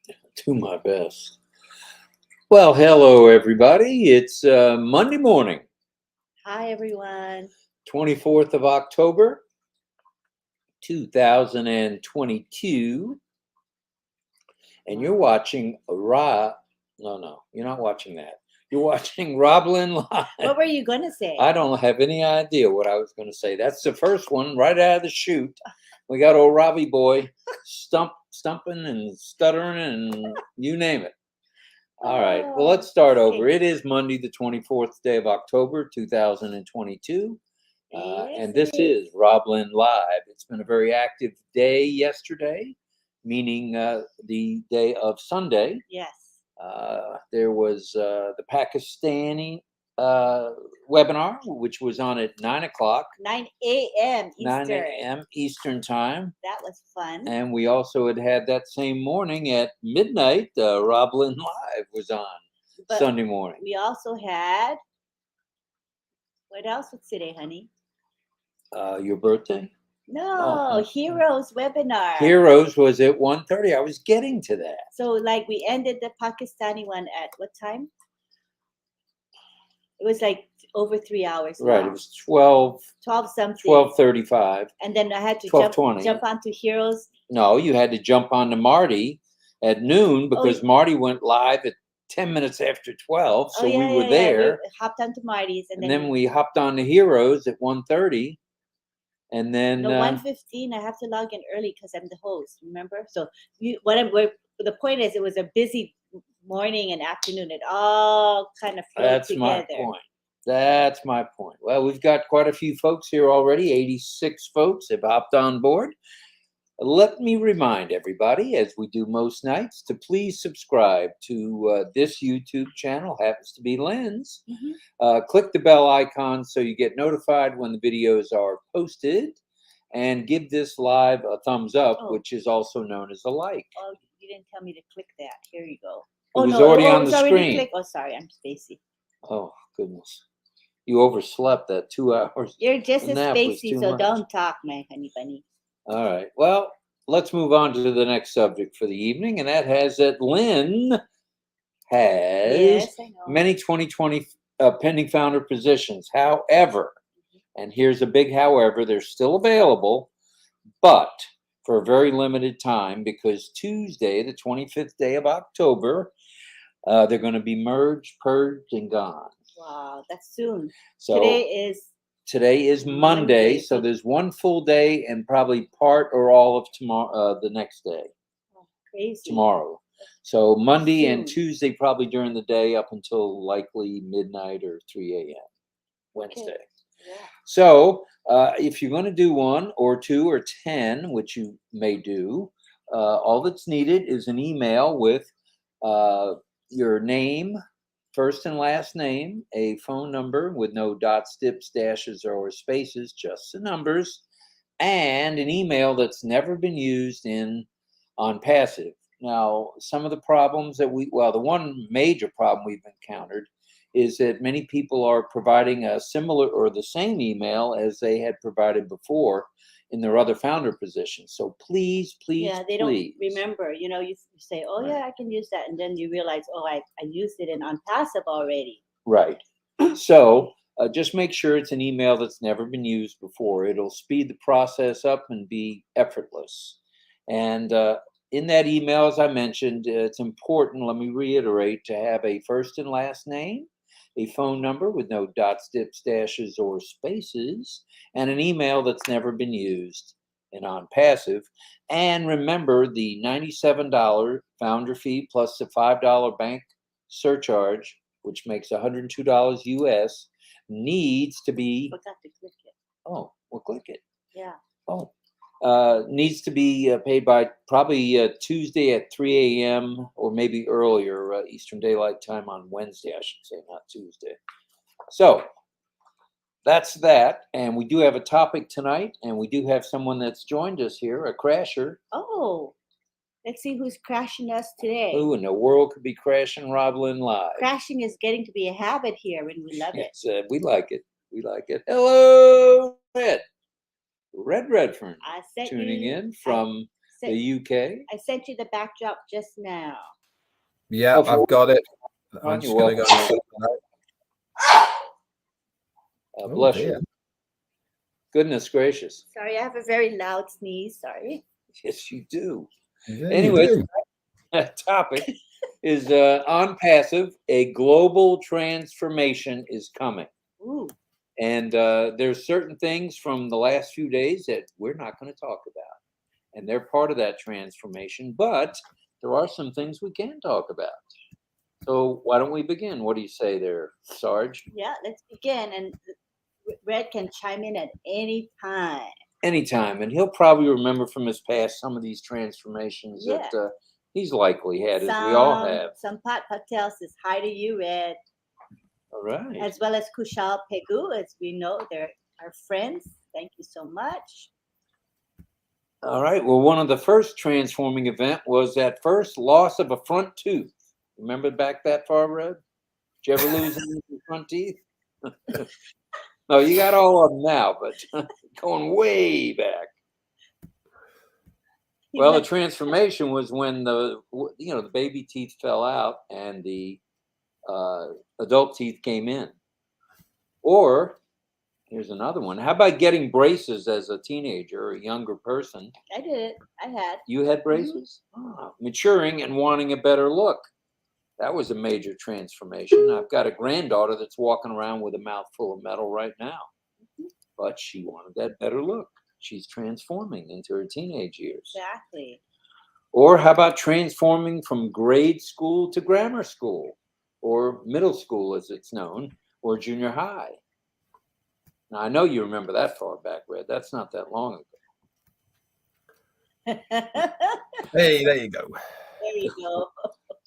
Do my best. Well, hello, everybody. It's Monday morning, Hi, everyone. 24th of October, 2022. And you're watching No, you're not watching that. You're watching RobLynn Live. What were you going to say? I don't have any idea what I was going to say. That's the first one right out of the chute. We got old Robbie boy stumping and stuttering and you name it. All right. Well, let's start over. It is Monday, the 24th day of October, 2022. And this is RobLynn Live. It's been a very active day yesterday, meaning the day of Sunday. Yes. There was the Pakistani webinar, which was on at 9 o'clock. 9 a.m. Eastern. 9 a.m. Eastern time. That was fun. And we also had that same morning at midnight, RobLynn Live was on Sunday morning. We also had, what else was today, honey? Your birthday? No, Heroes webinar. Heroes was at 1:30. I was getting to that. So, like, we ended the Pakistani one at what time? It was like over 3 hours. Right, long. it was 12 something. 12:35. And then I had to jump onto Heroes. No, you had to jump onto Marty at noon because Marty went live at 10 minutes after 12. So we were there. We hopped onto Marty's. And then we hopped on to Heroes at 1:30. And then 1:15, I have to log in early because I'm the host, remember? So the point is, it was a busy morning and afternoon. It all kind of flowed together. That's my point. Well, we've got quite a few folks here already. 86 folks have hopped on board. Let me remind everybody, as we do most nights, to please subscribe to this YouTube channel. Happens to be Lynn's. Click the bell icon so you get notified when the videos are posted. And give this live a thumbs up, which is also known as a like. Oh, you didn't tell me to click that. Here you go. It was already on the screen. Oh, sorry, I'm spacey. Oh, goodness. You overslept that 2 hours. You're just as spacey, so don't talk, my honey bunny. All right. Well, let's move on to the next subject for the evening, and that has that Lynn has many 2020 pending founder positions. However, and here's a big however, they're still available, but for a very limited time because Tuesday, the 25th day of October, they're going to be merged, purged, and gone. Wow, that's soon. So Today is Monday, so there's one full day and probably part or all of tomorrow, the next day. Oh, crazy. Tomorrow. So Monday and Tuesday probably during the day up until likely midnight or 3 a.m. Wednesday. Okay. Yeah. So if you're going to do 1 or 2 or 10, which you may do, all that's needed is an email with your name, first and last name, a phone number with no dots, dips, dashes, or spaces, just the numbers, and an email that's never been used in ONPASSIVE. Now, some of the problems that the one major problem we've encountered is that many people are providing a similar or the same email as they had provided before in their other founder positions. So please, they don't remember. You know, you say, oh, yeah, I can use that. And then you realize, oh, I used it in ONPASSIVE already. Right. So just make sure it's an email that's never been used before. It'll speed the process up and be effortless. And in that email, as I mentioned, it's important, let me reiterate, to have a first and last name, a phone number with no dots, dips, dashes, or spaces, and an email that's never been used in ONPASSIVE. And remember the $97 founder fee plus the $5 bank surcharge, which makes $102 US, needs to be. Forgot to click it. Oh, well, click it. Yeah. Oh. Needs to be paid by probably Tuesday at 3 a.m. or maybe earlier Eastern Daylight Time on Wednesday, I should say, not Tuesday. So that's that. And we do have a topic tonight, and we do have someone that's joined us here, a crasher. Oh, let's see who's crashing us today. Who in the world could be crashing RobLynn Live? Crashing is getting to be a habit here, and we love it. We like it. We like it. Hello, Red. Red Redfern tuning in from the UK. I sent you the backdrop just now. Yeah, Oh, I've got it. Oh, I'm just you're going to go. Oh, bless dear. you. Goodness gracious. Sorry, I have a very loud sneeze. Sorry. Yes, you do. Yeah, Anyway, you do. that topic is ONPASSIVE, a global transformation is coming. Ooh. And there's certain things from the last few days that we're not going to talk about. And they're part of that transformation. But there are some things we can talk about. So why don't we begin? What do you say there, Sarge? Yeah, let's begin. And Red can chime in at any time. Anytime. And he'll probably remember from his past some of these transformations Yeah. that he's likely had, as we all have. Sampat Patel says hi to you, Red. All right. As well as Kushal Pegu, as we know, they're our friends. Thank you so much. All right. Well, one of the first transforming event was that first loss of a front tooth. Remember back that far, Red? Did you ever lose any of your front teeth? No, you got all of them now, but going way back. Well, the transformation was when the baby teeth fell out and the adult teeth came in. Or here's another one. How about getting braces as a teenager or a younger person? I did it. I had. You had braces? Maturing and wanting a better look. That was a major transformation. I've got a granddaughter that's walking around with a mouth full of metal right now. But she wanted that better look. She's transforming into her teenage years. Exactly. Or how about transforming from grade school to grammar school, or middle school as it's known, or junior high? Now, I know you remember that far back, Red. That's not that long ago. Hey, there you go. There you go.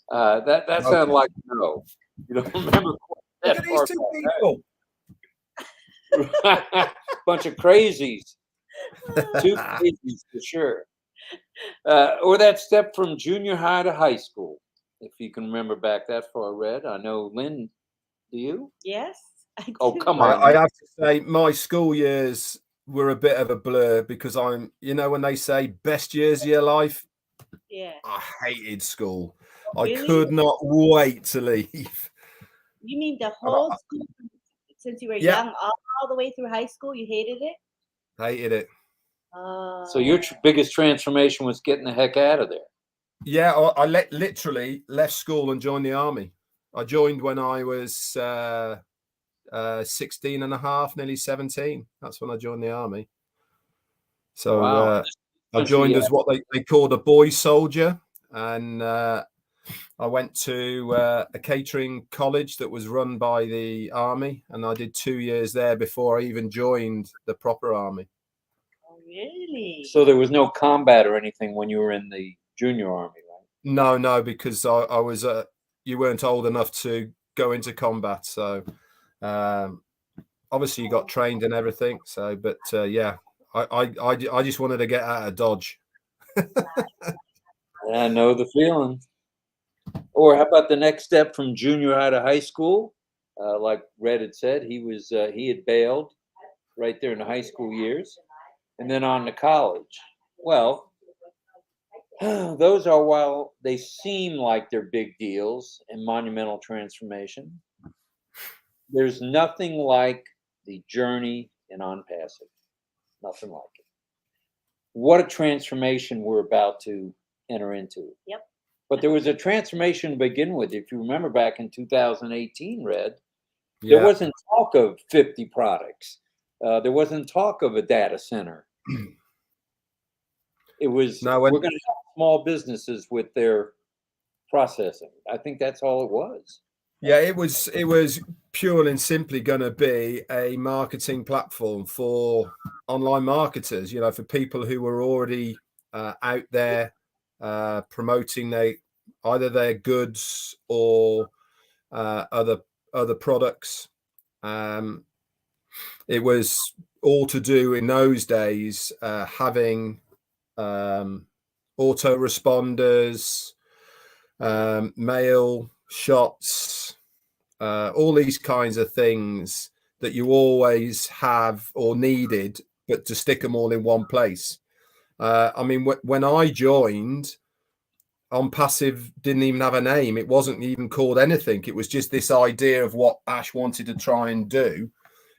That Okay. sounded like no. You don't remember that Look at far these two people. back. Bunch of crazies. Two crazies for sure. Or that step from junior high to high school, if you can remember back that far, Red. I know, Lynn, do you? Yes. I do. Oh, come on. I have to say, my school years were a bit of a blur because when they say best years of your life, Yeah. I hated school. Really? I could not wait to leave. You mean the whole school since you were young, all the way through high school? You hated it? Hated it. So your biggest transformation was getting the heck out of there. Yeah, I literally left school and joined the army. I joined when I was 16 and a half, nearly 17. That's when I joined the army. So Wow. I joined as what they called a boy soldier. And I went to a catering college that was run by the army. And I did 2 years there before I even joined the proper army. Oh, really? So there was no combat or anything when you were in the junior army, right? No, because I was you weren't old enough to go into combat. So obviously you got trained and everything. So, but yeah, I just wanted to get out of Dodge. I know the feeling. Or how about the next step from junior high to high school? Like Red had said, he had bailed right there in the high school years, and then on to college. Well, those are, while they seem like they're big deals and monumental transformation, there's nothing like the journey in ONPASSIVE. Nothing like it. What a transformation we're about to enter into. Yep. But there was a transformation to begin with. If you remember back in 2018, Red, Yeah. there wasn't talk of 50 products. There wasn't talk of a data center. It was, we're going to help small businesses with their processing. I think that's all it was. Yeah, it was purely and simply going to be a marketing platform for online marketers, for people who were already out there promoting either their goods or other products. It was all to do in those days having autoresponders, mail shots, all these kinds of things that you always have or needed, but to stick them all in one place. I mean, when I joined, ONPASSIVE didn't even have a name. It wasn't even called anything. It was just this idea of what Ash wanted to try and do.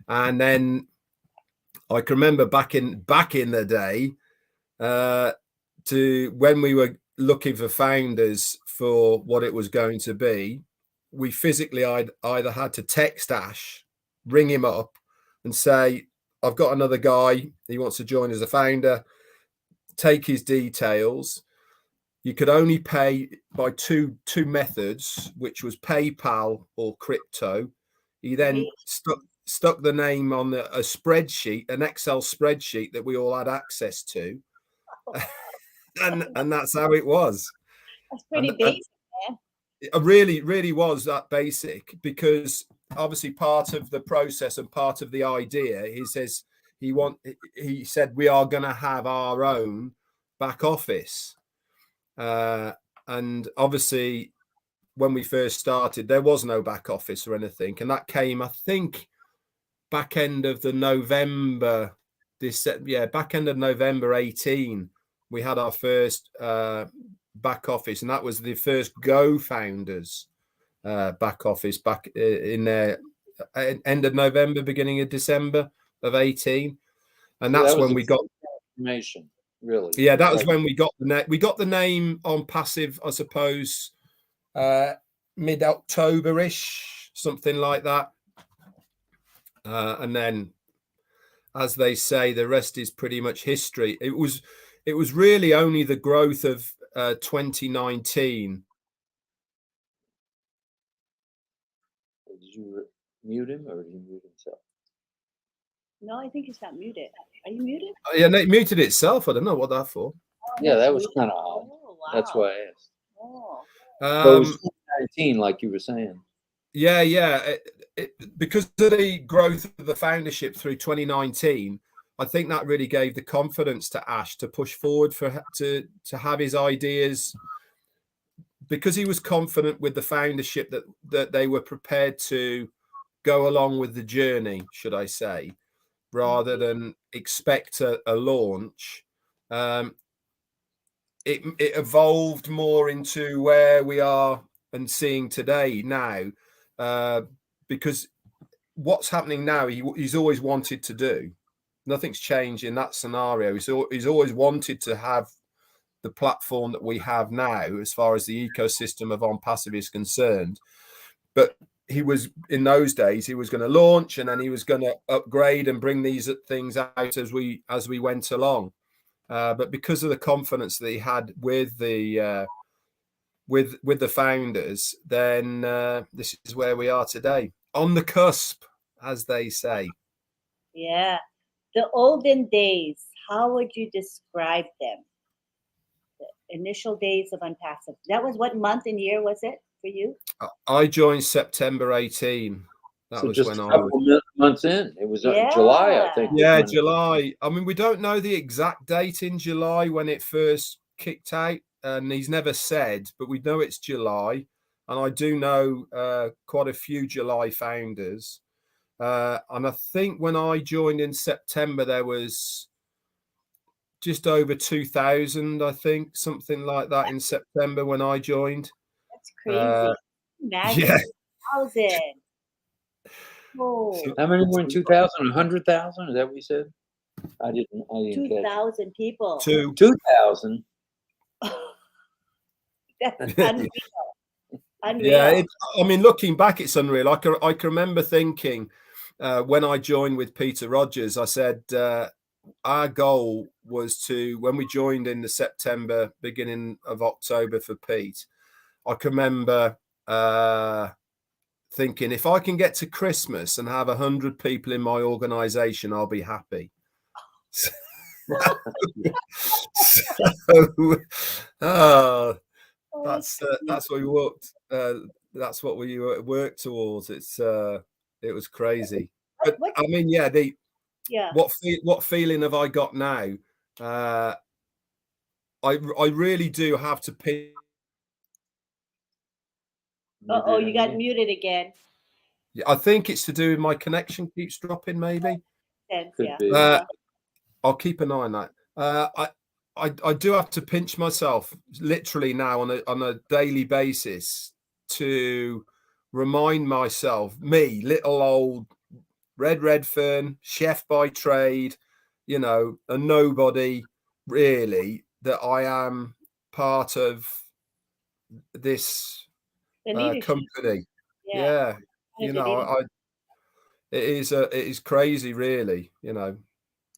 And then I can remember back in the day, to when we were looking for founders for what it was going to be, we physically either had to text Ash, ring him up and say, I've got another guy, he wants to join as a founder, take his details. You could only pay by two methods, which was PayPal or crypto. He then stuck the name on a spreadsheet, an Excel spreadsheet that we all had access to. and that's how it was. That's pretty basic. It really was that basic, because obviously part of the process and part of the idea, he said we are going to have our own back office. And obviously when we first started, there was no back office or anything. And that came, I think, back end of November 18, we had our first back office, and that was the first Go Founders back office back in there end of November, beginning of December of 18. And that's when we got information. Really? Yeah, that was when we got the name ONPASSIVE, I suppose, mid-October-ish, something like that. And then, as they say, the rest is pretty much history. It was really only the growth of 2019. Did you mute him, or did he mute himself? No, I think he's not muted. Are you muted? Yeah, it muted itself. I don't know what that's for. Yeah, that was kind of odd. Oh, wow. That's why I asked. Oh. So it was 2019, like you were saying. Yeah. Because of the growth of the foundership through 2019, I think that really gave the confidence to Ash to push forward to have his ideas, because he was confident with the foundership that they were prepared to go along with the journey, should I say, rather than expect a launch. It evolved more into where we are and seeing today now, because what's happening now, he's always wanted to do. Nothing's changed in that scenario. He's always wanted to have the platform that we have now, as far as the ecosystem of ONPASSIVE is concerned. But he was, in those days, he was going to launch, and then he was going to upgrade and bring these things out as we went along. But because of the confidence that he had with the founders, then this is where we are today, on the cusp, as they say. Yeah, the olden days. How would you describe them? The initial days of ONPASSIVE. That was what month and year was it for you? I joined September 18. That was just when a couple months in. It was July, I think. Yeah, July. I mean, we don't know the exact date in July when it first kicked out, and he's never said, but we know it's July. And I do know quite a few July founders. And I think when I joined in September, there was just over 2,000, I think, something like that in September when I joined. That's crazy. Imagine 1,000. Oh. How many were in 2000? 100,000? Is that what you said? I didn't 2,000 people. 2,000. That's unreal. Unreal. Yeah, I mean, looking back, it's unreal. I can remember thinking when I joined with Peter Rogers, I said our goal was to, when we joined in the September, beginning of October for Pete, I can remember thinking, if I can get to Christmas and have 100 people in my organization, I'll be happy. That's what we worked. That's what we worked towards. It was crazy. But I mean, what feeling have I got now? I really do have to pick. You got muted again. Yeah, I think it's to do with my connection keeps dropping. Maybe. Could be. I'll keep an eye on that. I do have to pinch myself literally now on a daily basis to remind myself, me, little old Redfern, chef by trade, you know, a nobody really, that I am part of this The leadership. company. Yeah. Yeah, you Manager know, leadership. it is crazy, really, you know.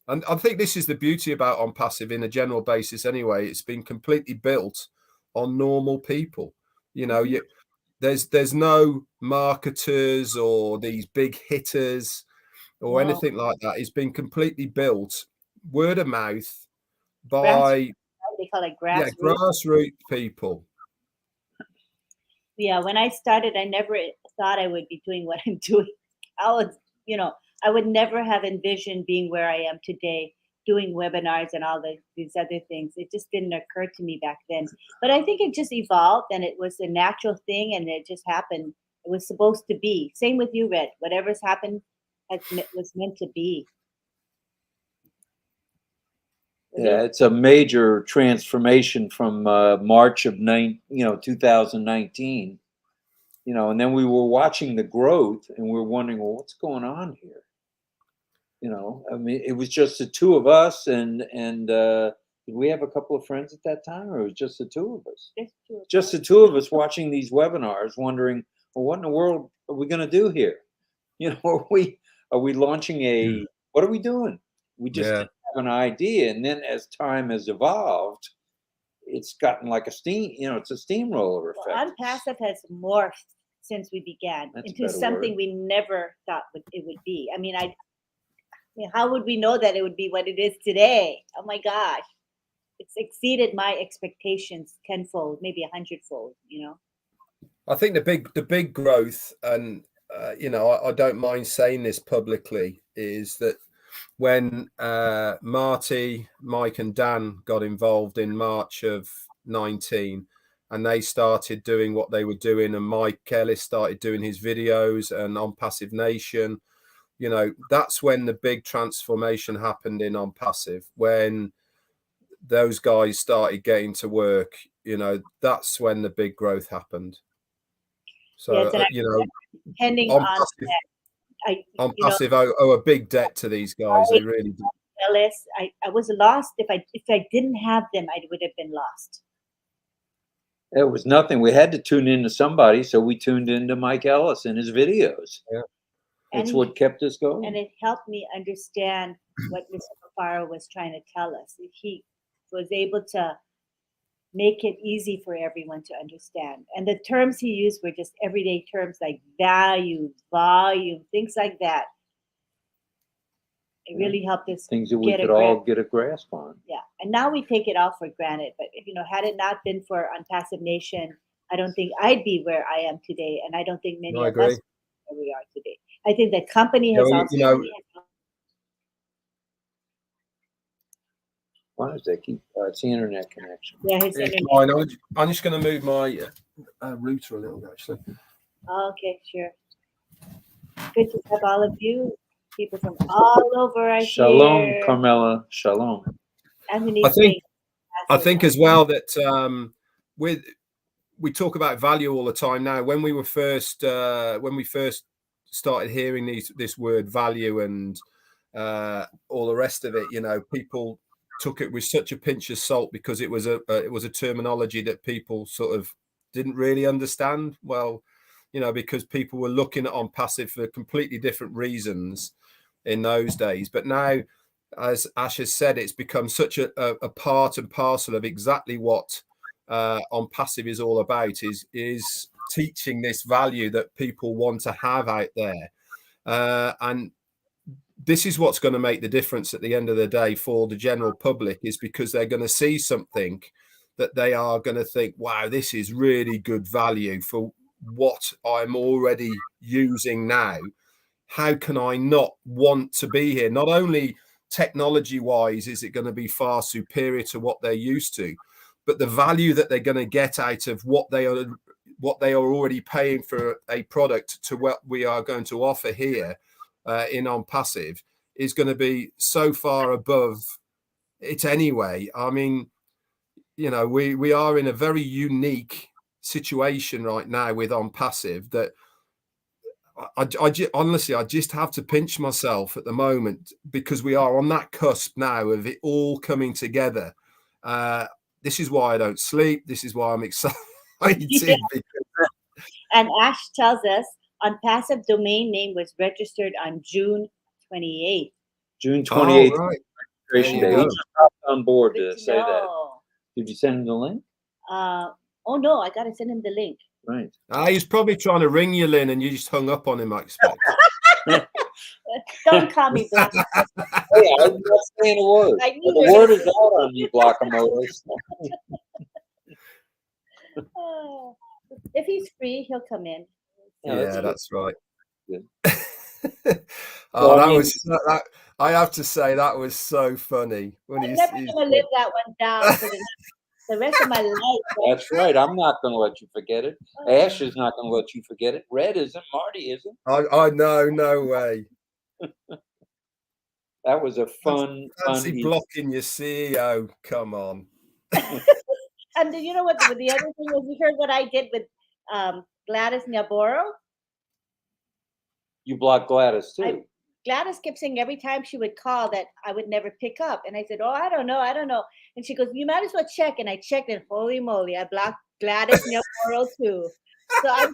And I think this is the beauty about ONPASSIVE in a general basis anyway. It's been completely built on normal people. You know, there's no marketers or these big hitters or No. anything like that. It's been completely built word of mouth by They call it grassroots. grassroots people. Yeah, when I started, I never thought I would be doing what I'm doing. I was, you know, I would never have envisioned being where I am today, doing webinars and all these other things. It just didn't occur to me back then. But I think it just evolved, and it was a natural thing, and it just happened. It was supposed to be. Same with you, Red. Whatever's happened was meant to be. Yeah, it's a major transformation from March of 2019. You know, and then we were watching the growth, and we were wondering, well, what's going on here? You know, I mean, it was just the two of us, and did we have a couple of friends at that time, or it was just the two of us? Just the two of us watching these webinars, wondering, well, what in the world are we going to do here? You know, are we launching a? What are we doing? We just didn't have an idea, and then as time has evolved, it's gotten like a steam. You know, it's a steamroller effect. Well, ONPASSIVE has morphed since we began into something we never thought it would be. I mean, how would we know that it would be what it is today? Oh my gosh, it's exceeded my expectations tenfold, maybe 100-fold. You know, I think the big growth, and you know, I don't mind saying this publicly, is that when Marty, Mike, and Dan got involved in March of 19, and they started doing what they were doing, and Mike Ellis started doing his videos, and ONPASSIVE Nation, you know, that's when the big transformation happened in ONPASSIVE. When those guys started getting to work, you know, that's when the big growth happened. So you know, depending on that, ONPASSIVE owe a big debt to these guys. They really do. Ellis, I was lost. If I didn't have them, I would have been lost. It was nothing. We had to tune into somebody, so we tuned into Mike Ellis and his videos. Yeah. It's what kept us going. And it helped me understand what Mr. Fafaro was trying to tell us. He was able to make it easy for everyone to understand. And the terms he used were just everyday terms like value, volume, things like that. It really helped us. Things that we could all get a grasp on. Yeah. And now we take it all for granted. But, you know, had it not been for ONPASSIVE Nation, I don't think I'd be where I am today. And I don't think many of us are where we are today. I think the company has also. You know, why does that keep? It's the internet connection. Yeah, his internet. I'm just going to move my router a little bit, actually. Okay, sure. Good to have all of you, people from all over. Shalom, Carmela. Shalom. Anthony, I think as well that we talk about value all the time now. When we first started hearing this word value and all the rest of it, you know, people took it with such a pinch of salt because it was a terminology that people sort of didn't really understand. Well, you know, because people were looking at ONPASSIVE for completely different reasons in those days. But now, as Ash has said, it's become such a part and parcel of exactly what ONPASSIVE is all about, is teaching this value that people want to have out there. And this is what's going to make the difference at the end of the day for the general public, is because they're going to see something that they are going to think, wow, this is really good value for what I'm already using now. How can I not want to be here? Not only technology wise is it going to be far superior to what they're used to, but the value that they're going to get out of what they are already paying for a product to what we are going to offer here in ONPASSIVE is going to be so far above it anyway. I mean, we are in a very unique situation right now with ONPASSIVE that honestly, I just have to pinch myself at the moment because we are on that cusp now of it all coming together. This is why I don't sleep. This is why I'm excited. Yeah. And Ash tells us ONPASSIVE domain name was registered on June 28th. June 28th, right. registration There you day. go. He just hopped on board Good to to say that. know. Did you send him the link? Oh no, I gotta send him the link. Right. He's probably trying to ring you, Lynn, and you just hung up on him, I expect. Don't call me Black. Hey, I'm not saying a word. I knew The you were word gonna is out on you, Blockamotors. Oh, if he's free, he'll come in. Yeah, that's right. Good. Oh, Well, I that mean- was that. I have to say that was so funny when I'm never gonna live that one down for the rest of my life. That's right. I'm not going to let you forget it. Ash is not going to let you forget it. Red isn't. Marty isn't. I know, no way. That was a fun Fancy blocking your CEO. Come on. And you know what? The other thing was, you heard what I did with Gladys Naboro. You blocked Gladys too. Gladys kept saying every time she would call that I would never pick up. And I said, oh, I don't know. And she goes, you might as well check. And I checked, and holy moly, I blocked Gladys Naboro too. So I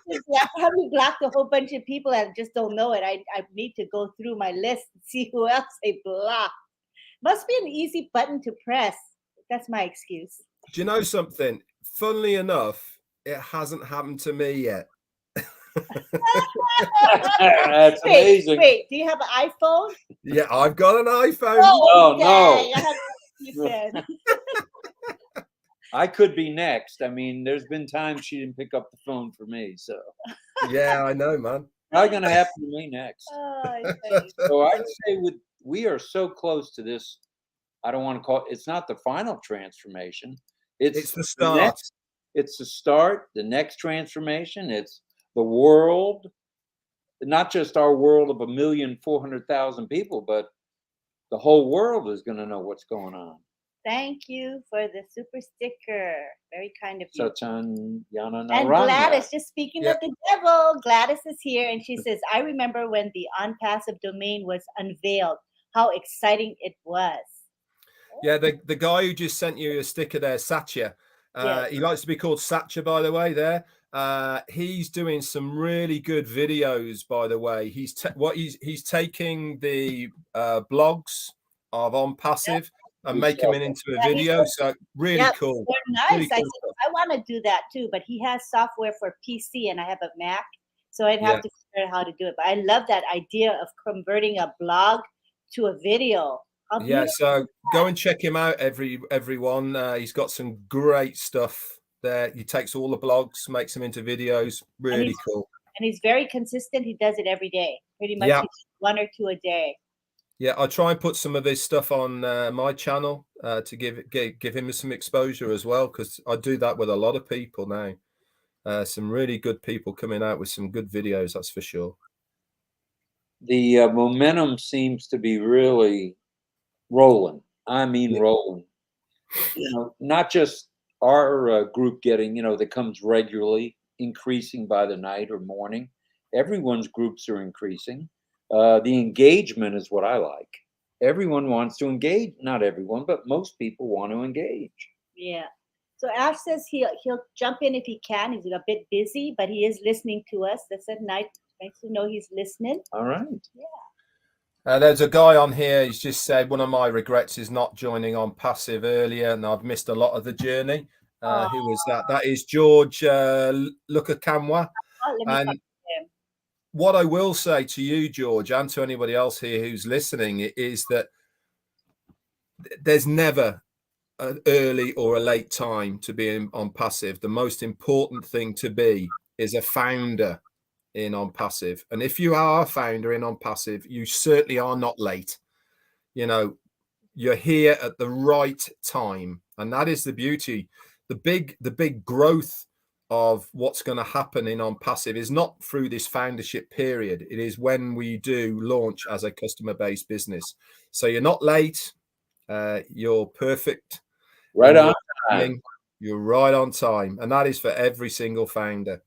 probably blocked a whole bunch of people that just don't know it. I need to go through my list and see who else I blocked. Must be an easy button to press. That's my excuse. Do you know something? Funnily enough, it hasn't happened to me yet. That's amazing. Wait, do you have an iPhone? Yeah, I've got an iPhone. Oh, dang, no. I have you said. I could be next. I mean, there's been times she didn't pick up the phone for me. So Yeah, I know, man. probably going to happen to me next. Oh, So I'd say we are so close to this. I don't want to call it's not the final transformation. It's the start. It's the start, the next transformation. It's the world, not just our world of 1,400,000 people, but the whole world is going to know what's going on. thank you for the super sticker. Very kind of you. Sachan Yana And Naranga. Gladys, just speaking of the devil, Gladys is here, and she says, I remember when the ONPASSIVE domain was unveiled, how exciting it was. Yeah, the guy who just sent you a sticker there, Satya. He likes to be called Satya, by the way. There, he's doing some really good videos. By the way, he's taking the blogs of ONPASSIVE and making them into a video. So really cool. They're nice. Really cool I said, I want to do that too, but he has software for PC and I have a Mac, so I'd have to figure out how to do it. But I love that idea of converting a blog to a video. Yeah, so go and check him out, everyone. He's got some great stuff there. He takes all the blogs, makes them into videos. Really cool. And he's very consistent. He does it every day. Pretty much one or two a day. Yeah, I try and put some of his stuff on my channel to give him some exposure as well, because I do that with a lot of people now. Some really good people coming out with some good videos, that's for sure. The momentum seems to be really rolling. I mean, rolling. You know, not just our group getting, that comes regularly, increasing by the night or morning. Everyone's groups are increasing. The engagement is what I like. Everyone wants to engage. Not everyone, but most people want to engage. Yeah. So Ash says he'll jump in if he can. He's a bit busy, but he is listening to us. That's at night. Nice to know he's listening. All right. Yeah. There's a guy on here. He's just said one of my regrets is not joining ONPASSIVE earlier, and I've missed a lot of the journey. Who was that? That is George Lukakamwa. And what I will say to you, George, and to anybody else here who's listening, is that there's never an early or a late time to be in ONPASSIVE. The most important thing to be is a founder in ONPASSIVE. And if you are a founder in ONPASSIVE, you certainly are not late. You're here at the right time. And that is the beauty. The big growth of what's going to happen in ONPASSIVE is not through this foundership period. It is when we do launch as a customer-based business. So you're not late. You're perfect. Right on time. You're right on time. And that is for every single founder.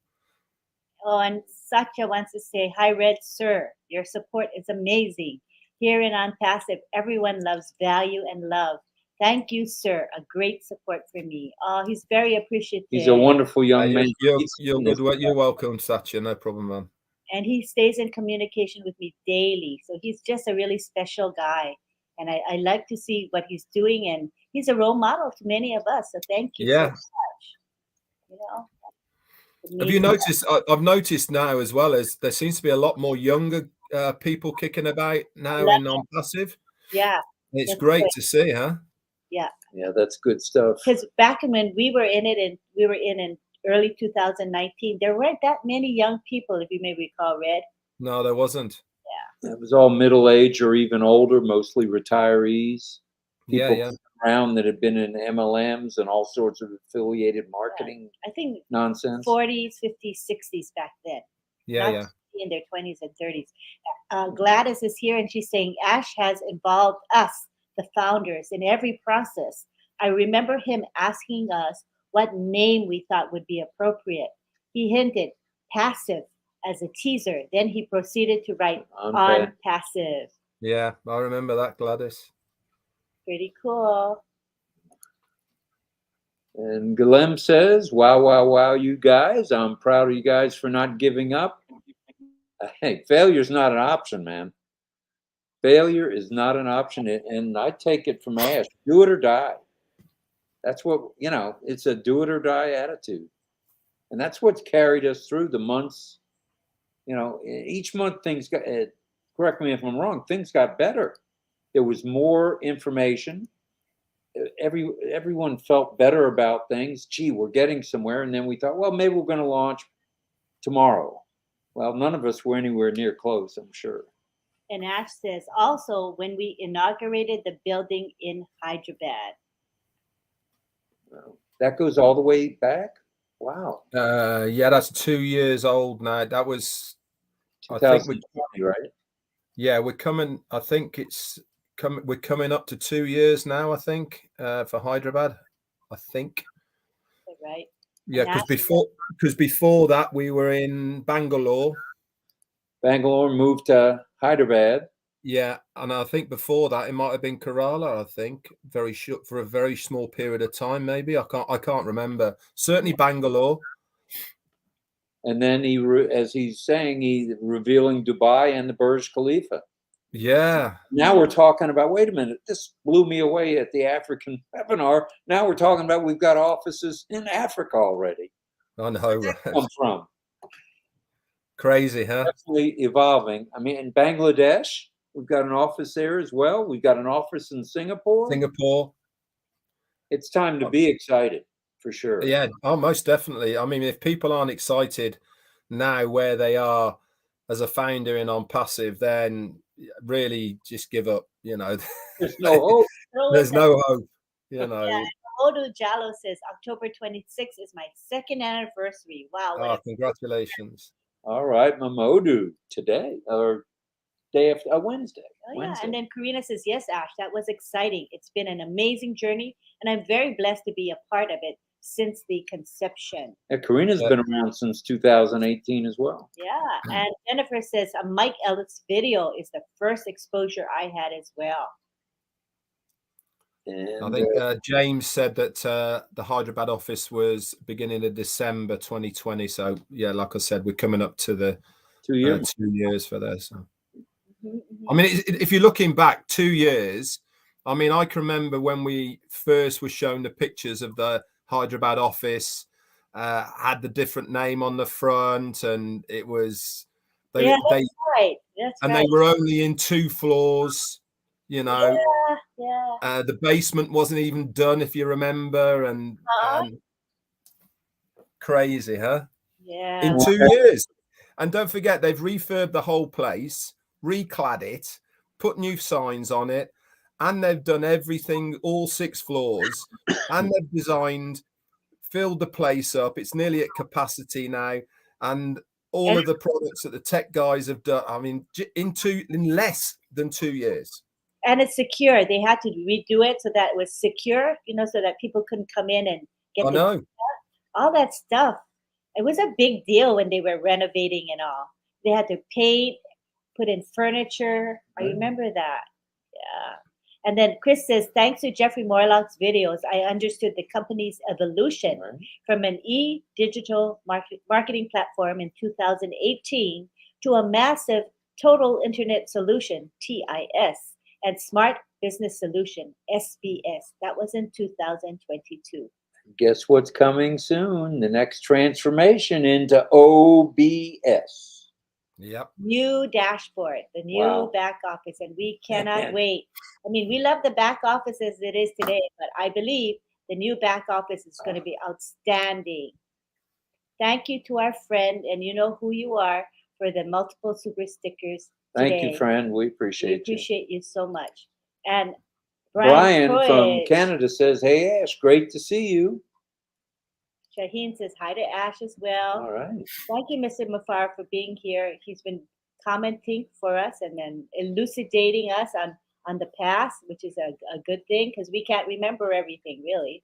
Oh, and Satya wants to say, hi, Red Sir. Your support is amazing. Here in ONPASSIVE, everyone loves value and love. Thank you, sir. A great support for me. Oh, he's very appreciative. He's a wonderful young man. You're good. You're welcome, Satya. No problem, man. And he stays in communication with me daily. So he's just a really special guy. And I like to see what he's doing. And he's a role model to many of us. So thank you so much. You know, have you noticed? I've noticed now as well as there seems to be a lot more younger people kicking about now in ONPASSIVE. Yeah. It's great to see, huh? Yeah. Yeah, that's good stuff. Because back when we were in it, and we were in early 2019, there weren't that many young people, if you may recall, Red. No, there wasn't. Yeah. It was all middle age or even older, mostly retirees. People around that had been in MLMs and all sorts of affiliated marketing. I think nonsense. 40s, 50s, 60s back then. Yeah. In their 20s and 30s. Gladys is here and she's saying Ash has involved us, the founders, in every process. I remember him asking us what name we thought would be appropriate. He hinted passive as a teaser. Then he proceeded to write ONPASSIVE. Yeah, I remember that, Gladys. Pretty cool. And Galem says, wow, wow, wow, you guys. I'm proud of you guys for not giving up. Hey, failure's not an option, man. Failure is not an option. And I take it from Ash. Do it or die. That's what, it's a do it or die attitude. And that's what's carried us through the months. Each month things got, correct me if I'm wrong, things got better. There was more information. Everyone felt better about things. Gee, we're getting somewhere. And then we thought, well, maybe we're going to launch tomorrow. Well, none of us were anywhere near close, I'm sure. And Ash says, also, when we inaugurated the building in Hyderabad. Well, that goes all the way back? Wow. Yeah, that's 2 years old now. That was 2020, right? Yeah, we're coming. I think we're coming up to 2 years now, I think, for Hyderabad. I think. Right. Yeah, because before that we were in Bangalore. Bangalore moved to Hyderabad. Yeah, and I think before that it might have been Kerala. I think very short for a very small period of time. Maybe I can't remember. Certainly Bangalore. And then as he's saying, he's revealing Dubai and the Burj Khalifa. Yeah. Now we're talking about. Wait a minute, this blew me away at the African webinar. Now we're talking about we've got offices in Africa already. I know. Where'd that come from? Crazy, huh? Definitely evolving. I mean, in Bangladesh, we've got an office there as well. We've got an office in Singapore. It's time to be excited, for sure. Yeah, most definitely. I mean, if people aren't excited now where they are as a founder in ONPASSIVE, then really just give up. There's no hope. There's no hope. Yeah, Odu Jallo says October 26th is my second anniversary. Wow. Oh, congratulations. All right, Mamodu, today or day after Wednesday. Wednesday. And then Karina says, yes, Ash, that was exciting. It's been an amazing journey, and I'm very blessed to be a part of it since the conception. Yeah, Karina's been around since 2018 as well. Yeah, and Jennifer says a Mike Ellis video is the first exposure I had as well. And I think James said that the Hyderabad office was beginning of December 2020. So yeah, like I said, we're coming up to the 2 years. 2 years for this. So. I mean, if you're looking back 2 years, I mean, I can remember when we first were shown the pictures of the Hyderabad office, had the different name on the front, and it was they were only in 2 floors, the basement wasn't even done, if you remember, and crazy, huh? Yeah. In 2 years. And don't forget, they've refurbed the whole place, reclad it, put new signs on it, and they've done everything, all 6 floors, and they've designed, filled the place up. It's nearly at capacity now, and all of the products that the tech guys have done, I mean, in less than 2 years. And it's secure. They had to redo it so that it was secure, so that people couldn't come in and get I know. all that stuff. It was a big deal when they were renovating and all. They had to paint, put in furniture. I Right. remember that. Yeah. And then Chris says, thanks to Jeffrey Morlock's videos, I understood the company's evolution Right. from an digital marketing platform in 2018 to a massive total internet solution, TIS, and smart business solution, SBS. That was in 2022. Guess what's coming soon? The next transformation into OBS. Yep. New dashboard, the new Wow. back office, and we cannot wait. I mean, we love the back office as it is today, but I believe the new back office is going to be outstanding. Thank you to our friend, and you know who you are, for the multiple super stickers today. Thank you, friend. We We appreciate you. appreciate you so much. And Brian from Croydge, Canada says, "Hey Ash, great to see you." Shaheen says hi to Ash as well. All right. Thank you, Mr. Mafar, for being here. He's been commenting for us and then elucidating us on the past, which is a good thing because we can't remember everything really.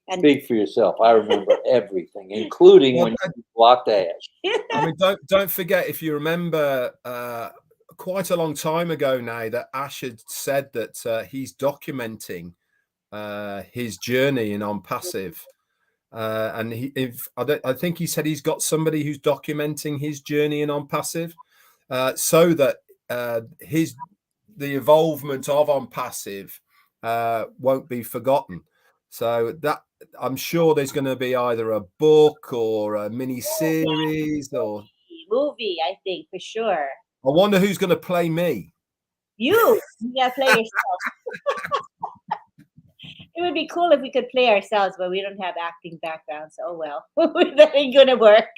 And Speak for yourself. I remember everything, including Well, when you blocked Ash. I mean, don't forget, if you remember, quite a long time ago now, that Ash had said that he's documenting his journey in ONPASSIVE, and I think he said he's got somebody who's documenting his journey in ONPASSIVE, so that the evolvement of ONPASSIVE won't be forgotten. So that, I'm sure there's going to be either a book or a mini series, or movie, I think for sure. I wonder who's going to play me. You gotta play yourself. It would be cool if we could play ourselves, but we don't have acting backgrounds. Oh well, that ain't gonna work.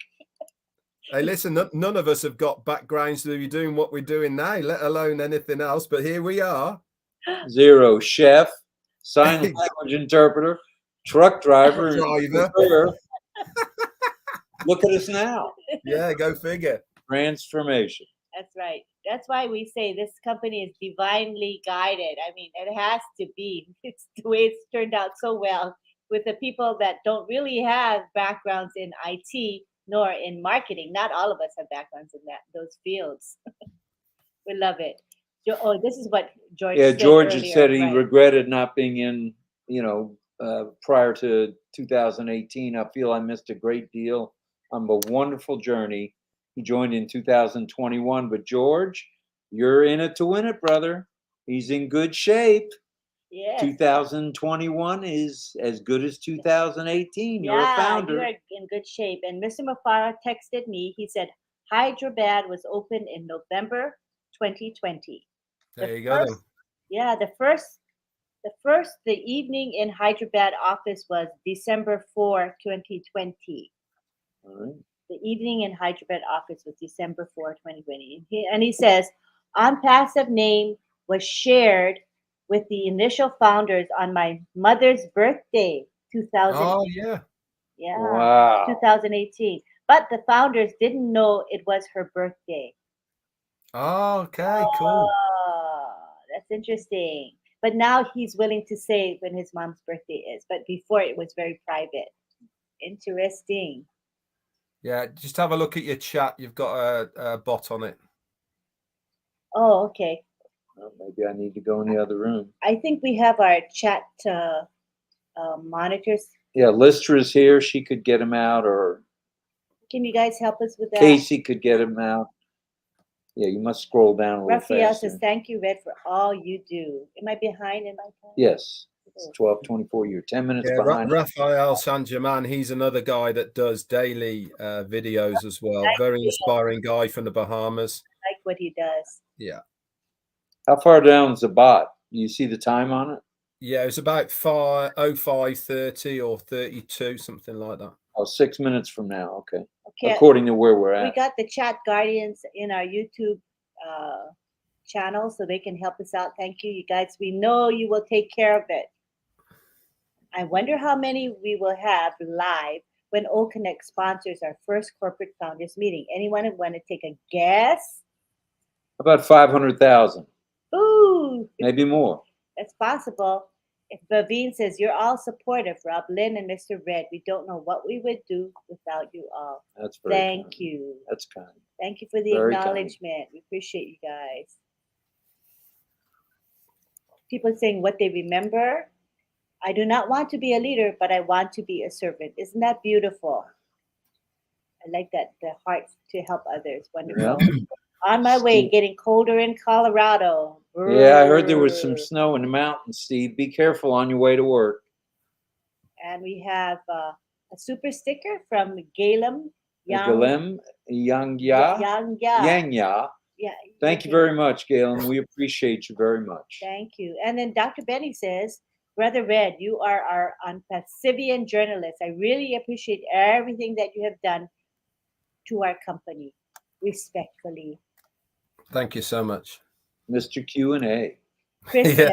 Hey, listen, none of us have got backgrounds to be doing what we're doing now, let alone anything else. But here we are. Zero. Chef, sign language interpreter, truck driver, and chauffeur. Look at us now. Yeah, go figure. Transformation. That's right. That's why we say this company is divinely guided. I mean, it has to be. It's the way it's turned out so well with the people that don't really have backgrounds in IT nor in marketing. Not all of us have backgrounds in those fields. We love it. Oh, this is what George Yeah, said George had earlier, said he right. regretted not being in, prior to 2018. I feel I missed a great deal on a wonderful journey. He joined in 2021, but George, you're in it to win it, brother. He's in good shape. Yes. 2021 is as good as 2018. You're a founder. You are in good shape. And Mr. Mafara texted me. He said Hyderabad was open in November 2020. There you go. Yeah, the evening in Hyderabad office was December 4, 2020. All right. The evening in Hyderabad office was December 4, 2020. And he says, ONPASSIVE name was shared with the initial founders on my mother's birthday, 2000. Oh, yeah. Yeah. Wow. 2018. But the founders didn't know it was her birthday. Oh, okay, cool. Oh, that's interesting. But now he's willing to say when his mom's birthday is. But before it was very private. Interesting. Yeah, just have a look at your chat. You've got a bot on it. Oh, okay. Well, maybe I need to go in the other room. I think we have our chat monitors. Yeah, Listra's here. She could get him out, or Can you guys help us with that? Casey could get him out. Yeah, you must scroll down a little Raphael faster. says, thank you, Red, for all you do. Am I behind in my time? Yes. It's 12:24. You're 10 minutes behind. Raphael San-German, he's another guy that does daily videos as well. Very inspiring guy from the Bahamas. I like what he does. Yeah. How far down is the bot? Do you see the time on it? Yeah, it's about 5:30 or 32, something like that. Oh, 6 minutes from now. Okay. Okay. According to where we're We at. got the chat guardians in our YouTube channel, so they can help us out. Thank you, you guys. We know you will take care of it. I wonder how many we will have live when OConnect sponsors our first corporate founders meeting. Anyone want to take a guess? About 500,000. Ooh, Maybe more. that's possible. If Bavine says, you're all supportive, RobLynn and Mr. Red. We don't know what we would do without you all. That's very Thank kind. you. That's kind. Thank you for the Very kind. acknowledgement. We appreciate you guys. People saying what they remember. I do not want to be a leader, but I want to be a servant. Isn't that beautiful? I like that, the heart to help others. Wonderful. Yeah. On my way, getting colder in Colorado. Yeah, I heard there was some Brrr. snow in the mountains, Steve. Be careful on your way to work. And we have a super sticker from Galem Galem Yangya. Yangya. Yeah. Thank you very much, Galen. We appreciate you very much. Thank you. And then Dr. Benny says, Brother Red, you are our ONPASSIVE journalist. I really appreciate everything that you have done to our company. Respectfully. Thank you so much. Mr. Q&A. Chris, Yeah.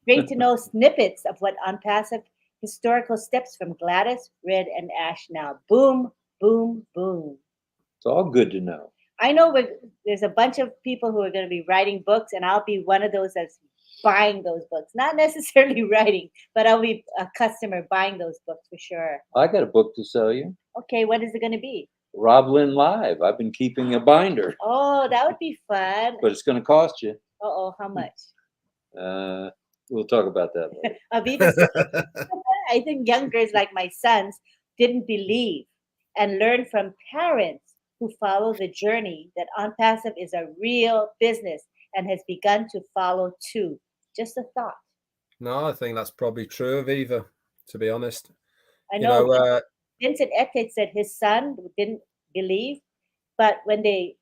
great to know snippets of what ONPASSIVE historical steps from Gladys, Red, and Ash now. Boom, boom, boom. It's all good to know. I know there's a bunch of people who are going to be writing books, and I'll be one of those that's buying those books. Not necessarily writing, but I'll be a customer buying those books for sure. I got a book to sell you. Okay, what is it going to be? RobLynn Live. I've been keeping a binder. Oh, that would be fun. But it's going to cost you. Uh-oh, how much? We'll talk about that later. Aviva said, I think young girls like my sons didn't believe and learn from parents who follow the journey that ONPASSIVE is a real business and has begun to follow too. Just a thought. No, I think that's probably true, Aviva, to be honest. I know, Vincent Eckett said his son didn't believe, but when his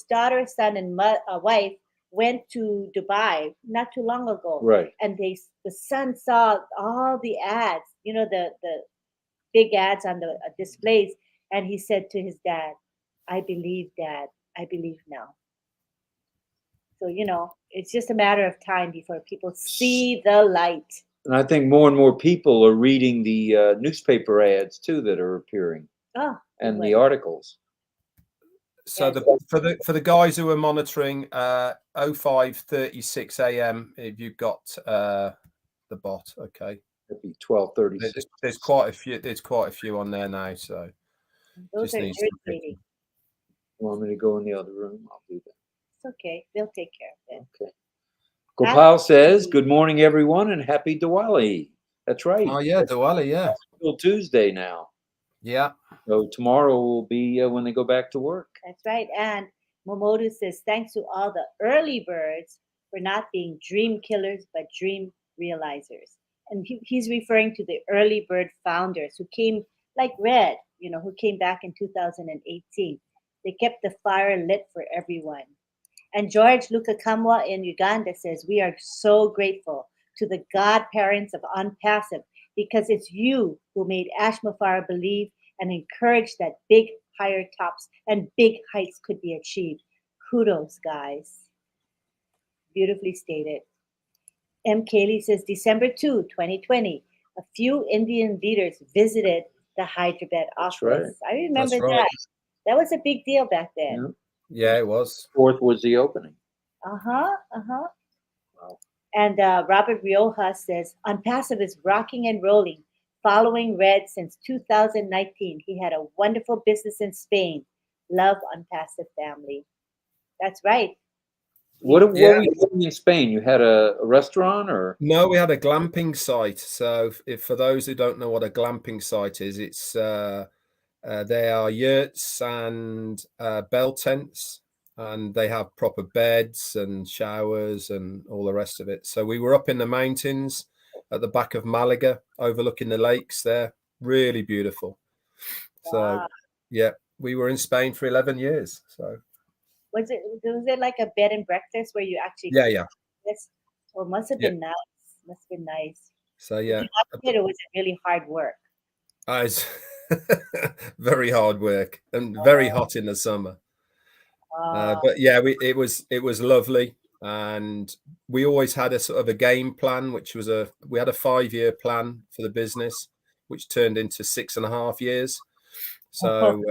daughter, son, and wife went to Dubai not too long ago, right? And the son saw all the ads, the big ads on the displays, and he said to his dad, "I believe, Dad. I believe now." So it's just a matter of time before people see the light. And I think more and more people are reading the newspaper ads too that are appearing, and the articles. So for the guys who are monitoring, 05:36 a.m. if you've got the bot, okay. It'd be 12:36. There's quite a few. There's quite a few on there now. So those are irritating. You want me to go in the other room? I'll do that. It's okay. They'll take care of it. Okay. Gopal says, "Good morning, everyone, and happy Diwali." That's right. Oh yeah, Diwali. Yeah. Till Tuesday now. Yeah. So tomorrow will be when they go back to work. That's right. And Momodu says, thanks to all the early birds for not being dream killers, but dream realizers. And he's referring to the early bird founders who came like Red, who came back in 2018. They kept the fire lit for everyone. And George Lukakamwa in Uganda says, we are so grateful to the godparents of ONPASSIVE because it's you who made Ash Mufara believe and encourage that big higher tops and big heights could be achieved. Kudos, guys. Beautifully stated. M. Kaylee says, December 2, 2020, a few Indian leaders visited the Hyderabad office. Right. I remember that. That was a big deal back then. Yeah, it was. 4th was the opening. Wow. And Robert Rioja says, ONPASSIVE is rocking and rolling, following Red since 2019. He had a wonderful business in Spain. Love ONPASSIVE family. That's right. What were you doing in Spain? You had a restaurant or? No, we had a glamping site. So if for those who don't know what a glamping site is, it's they are yurts and bell tents, and they have proper beds and showers and all the rest of it. So we were up in the mountains at the back of Malaga, overlooking the lakes there. Really beautiful. So, yeah, we were in Spain for 11 years. So was it like a bed and breakfast where you actually? Yeah. Yes. Well, must have been nice. Must have been nice. So yeah. It was really hard work. It's very hard work and very hot in the summer. But yeah, it was lovely, and we always had a sort of a game plan, which was we had a 5-year plan for the business, which turned into 6.5 years. So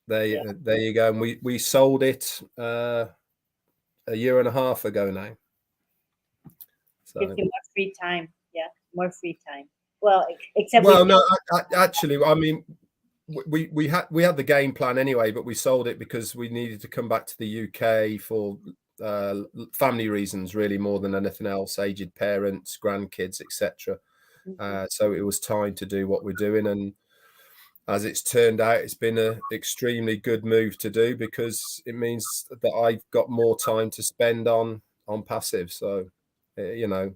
there you go. And we sold it a year and a half ago now. Gives you more free time. Yeah, more free time. Well, except Well, no, actually, I mean, we had the game plan anyway, but we sold it because we needed to come back to the UK for family reasons, really, more than anything else. Aged parents, grandkids, etc. So it was time to do what we're doing, and as it's turned out, it's been an extremely good move to do because it means that I've got more time to spend on passive. So, you know,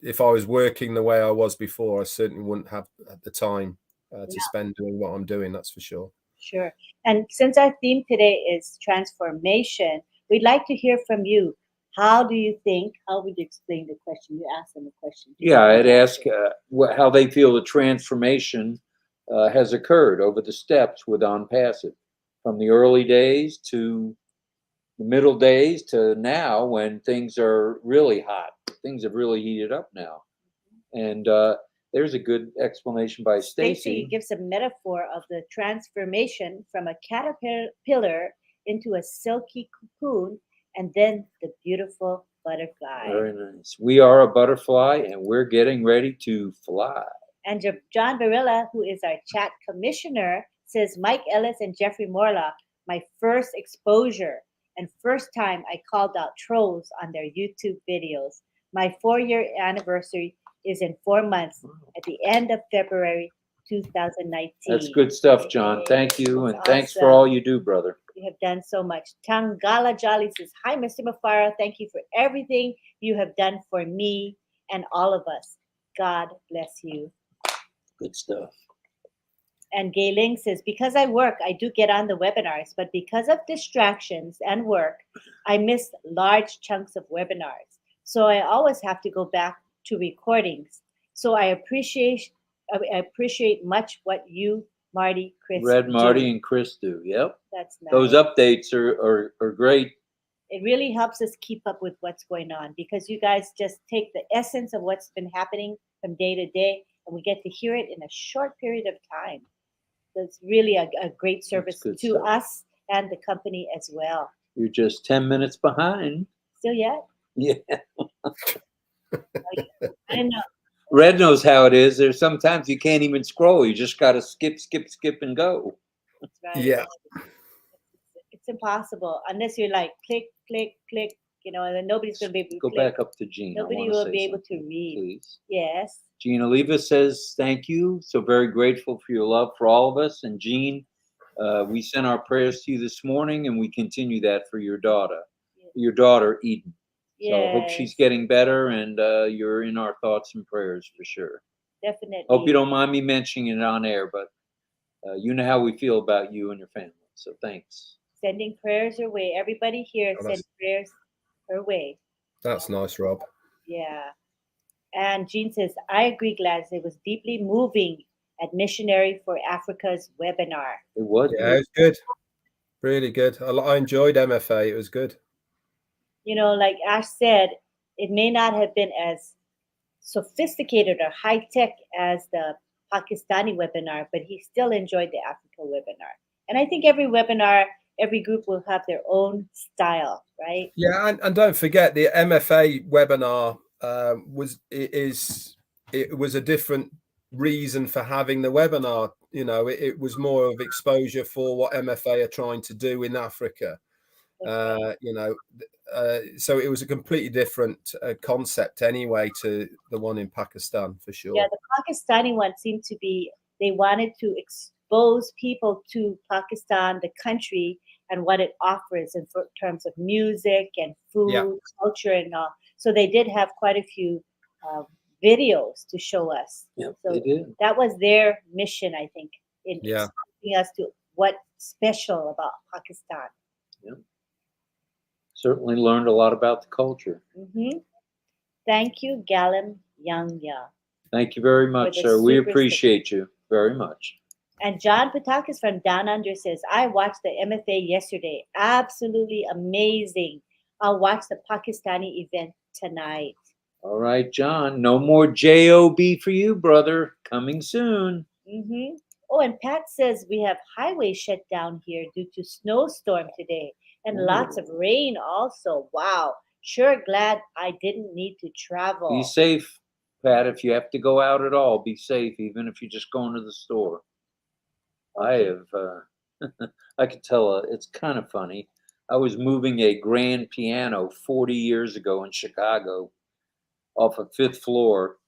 if I was working the way I was before, I certainly wouldn't have the time to spend doing what I'm doing. That's for sure. Sure. And since our theme today is transformation, we'd like to hear from you. How would you explain the question? You asked them the question. Yeah, I'd ask how they feel the transformation has occurred over the steps with ONPASSIVE, from the early days to the middle days to now, when things are really hot. Things have really heated up now. And there's a good explanation by Stacy Stacy. gives a metaphor of the transformation from a caterpillar into a silky cocoon, and then the beautiful butterfly. Very nice. We are a butterfly, and we're getting ready to fly. And John Barilla, who is our chat commissioner, says, Mike Ellis and Jeffrey Morla, my first exposure and first time I called out trolls on their YouTube videos. My 4-year anniversary is in 4 months at the end of February 2019. That's good stuff, John. Thank you, and That's thanks for awesome. all you do, brother. You have done so much. Tangala Jolly says, hi, Mr. Mafara. Thank you for everything you have done for me and all of us. God bless you. Good stuff. And Gay Ling says, because I work, I do get on the webinars, but because of distractions and work, I miss large chunks of webinars. So I always have to go back to recordings. So I appreciate much what you, Marty, Chris, Marty do. and Chris do. Yep. That's nice. Those updates are great. It really helps us keep up with what's going on, because you guys just take the essence of what's been happening from day to day, and we get to hear it in a short period of time. So it's really a great service to stuff. us and the company as well. You're just 10 minutes behind. Still yet? Yeah. I don't know. Red knows how it is. There's sometimes you can't even scroll. You just got to skip, and go. That's right. Yeah. It's impossible unless you're like click, click, click, and then nobody's going to be able to Go click. back up to Gene. Nobody will be able to read. Please. Yes. Gene Oliva says, thank you. So very grateful for your love for all of us. And Gene, we sent our prayers to you this morning, and we continue that for your daughter, Eden. Yes. So I hope she's getting better, and you're in our thoughts and prayers for sure. Definitely. Hope you don't mind me mentioning it on air, but you know how we feel about you and your family. So thanks. Sending prayers your way. Everybody here send prayers her way. That's nice, Rob. Yeah. And Jean says, I agree, Gladys. It was deeply moving at Missionary for Africa's webinar. It was. Yeah, it was good. Really good. I enjoyed MFA. It was good. Like Ash said, it may not have been as sophisticated or high tech as the Pakistani webinar, but he still enjoyed the Africa webinar. And I think every webinar, every group will have their own style, right? Yeah, and don't forget the MFA webinar it was a different reason for having the webinar. It was more of exposure for what MFA are trying to do in Africa. So it was a completely different concept anyway to the one in Pakistan, for sure. Yeah, the Pakistani one seemed to be, they wanted to expose people to Pakistan, the country, and what it offers in terms of music and food, culture, and all. So they did have quite a few videos to show us. Yep, so they did. That was their mission, I think, in exposing us to what's special about Pakistan. Yep. Certainly learned a lot about the culture. Mm-hmm. Thank you, Galam Yangya. Thank you very much, sir. We appreciate you very much. And John Patakis from Down Under says, I watched the MFA yesterday. Absolutely amazing. I'll watch the Pakistani event tonight. All right, John. No more JOB for you, brother. Coming soon. Mm-hmm. Oh, and Pat says we have highway shut down here due to snowstorm today. And lots of rain also. Wow. Sure glad I didn't need to travel. Be safe, Pat. If you have to go out at all, be safe, even if you're just going to the store. I Okay. have, I could tell, it's kind of funny. I was moving a grand piano 40 years ago in Chicago off a fifth floor.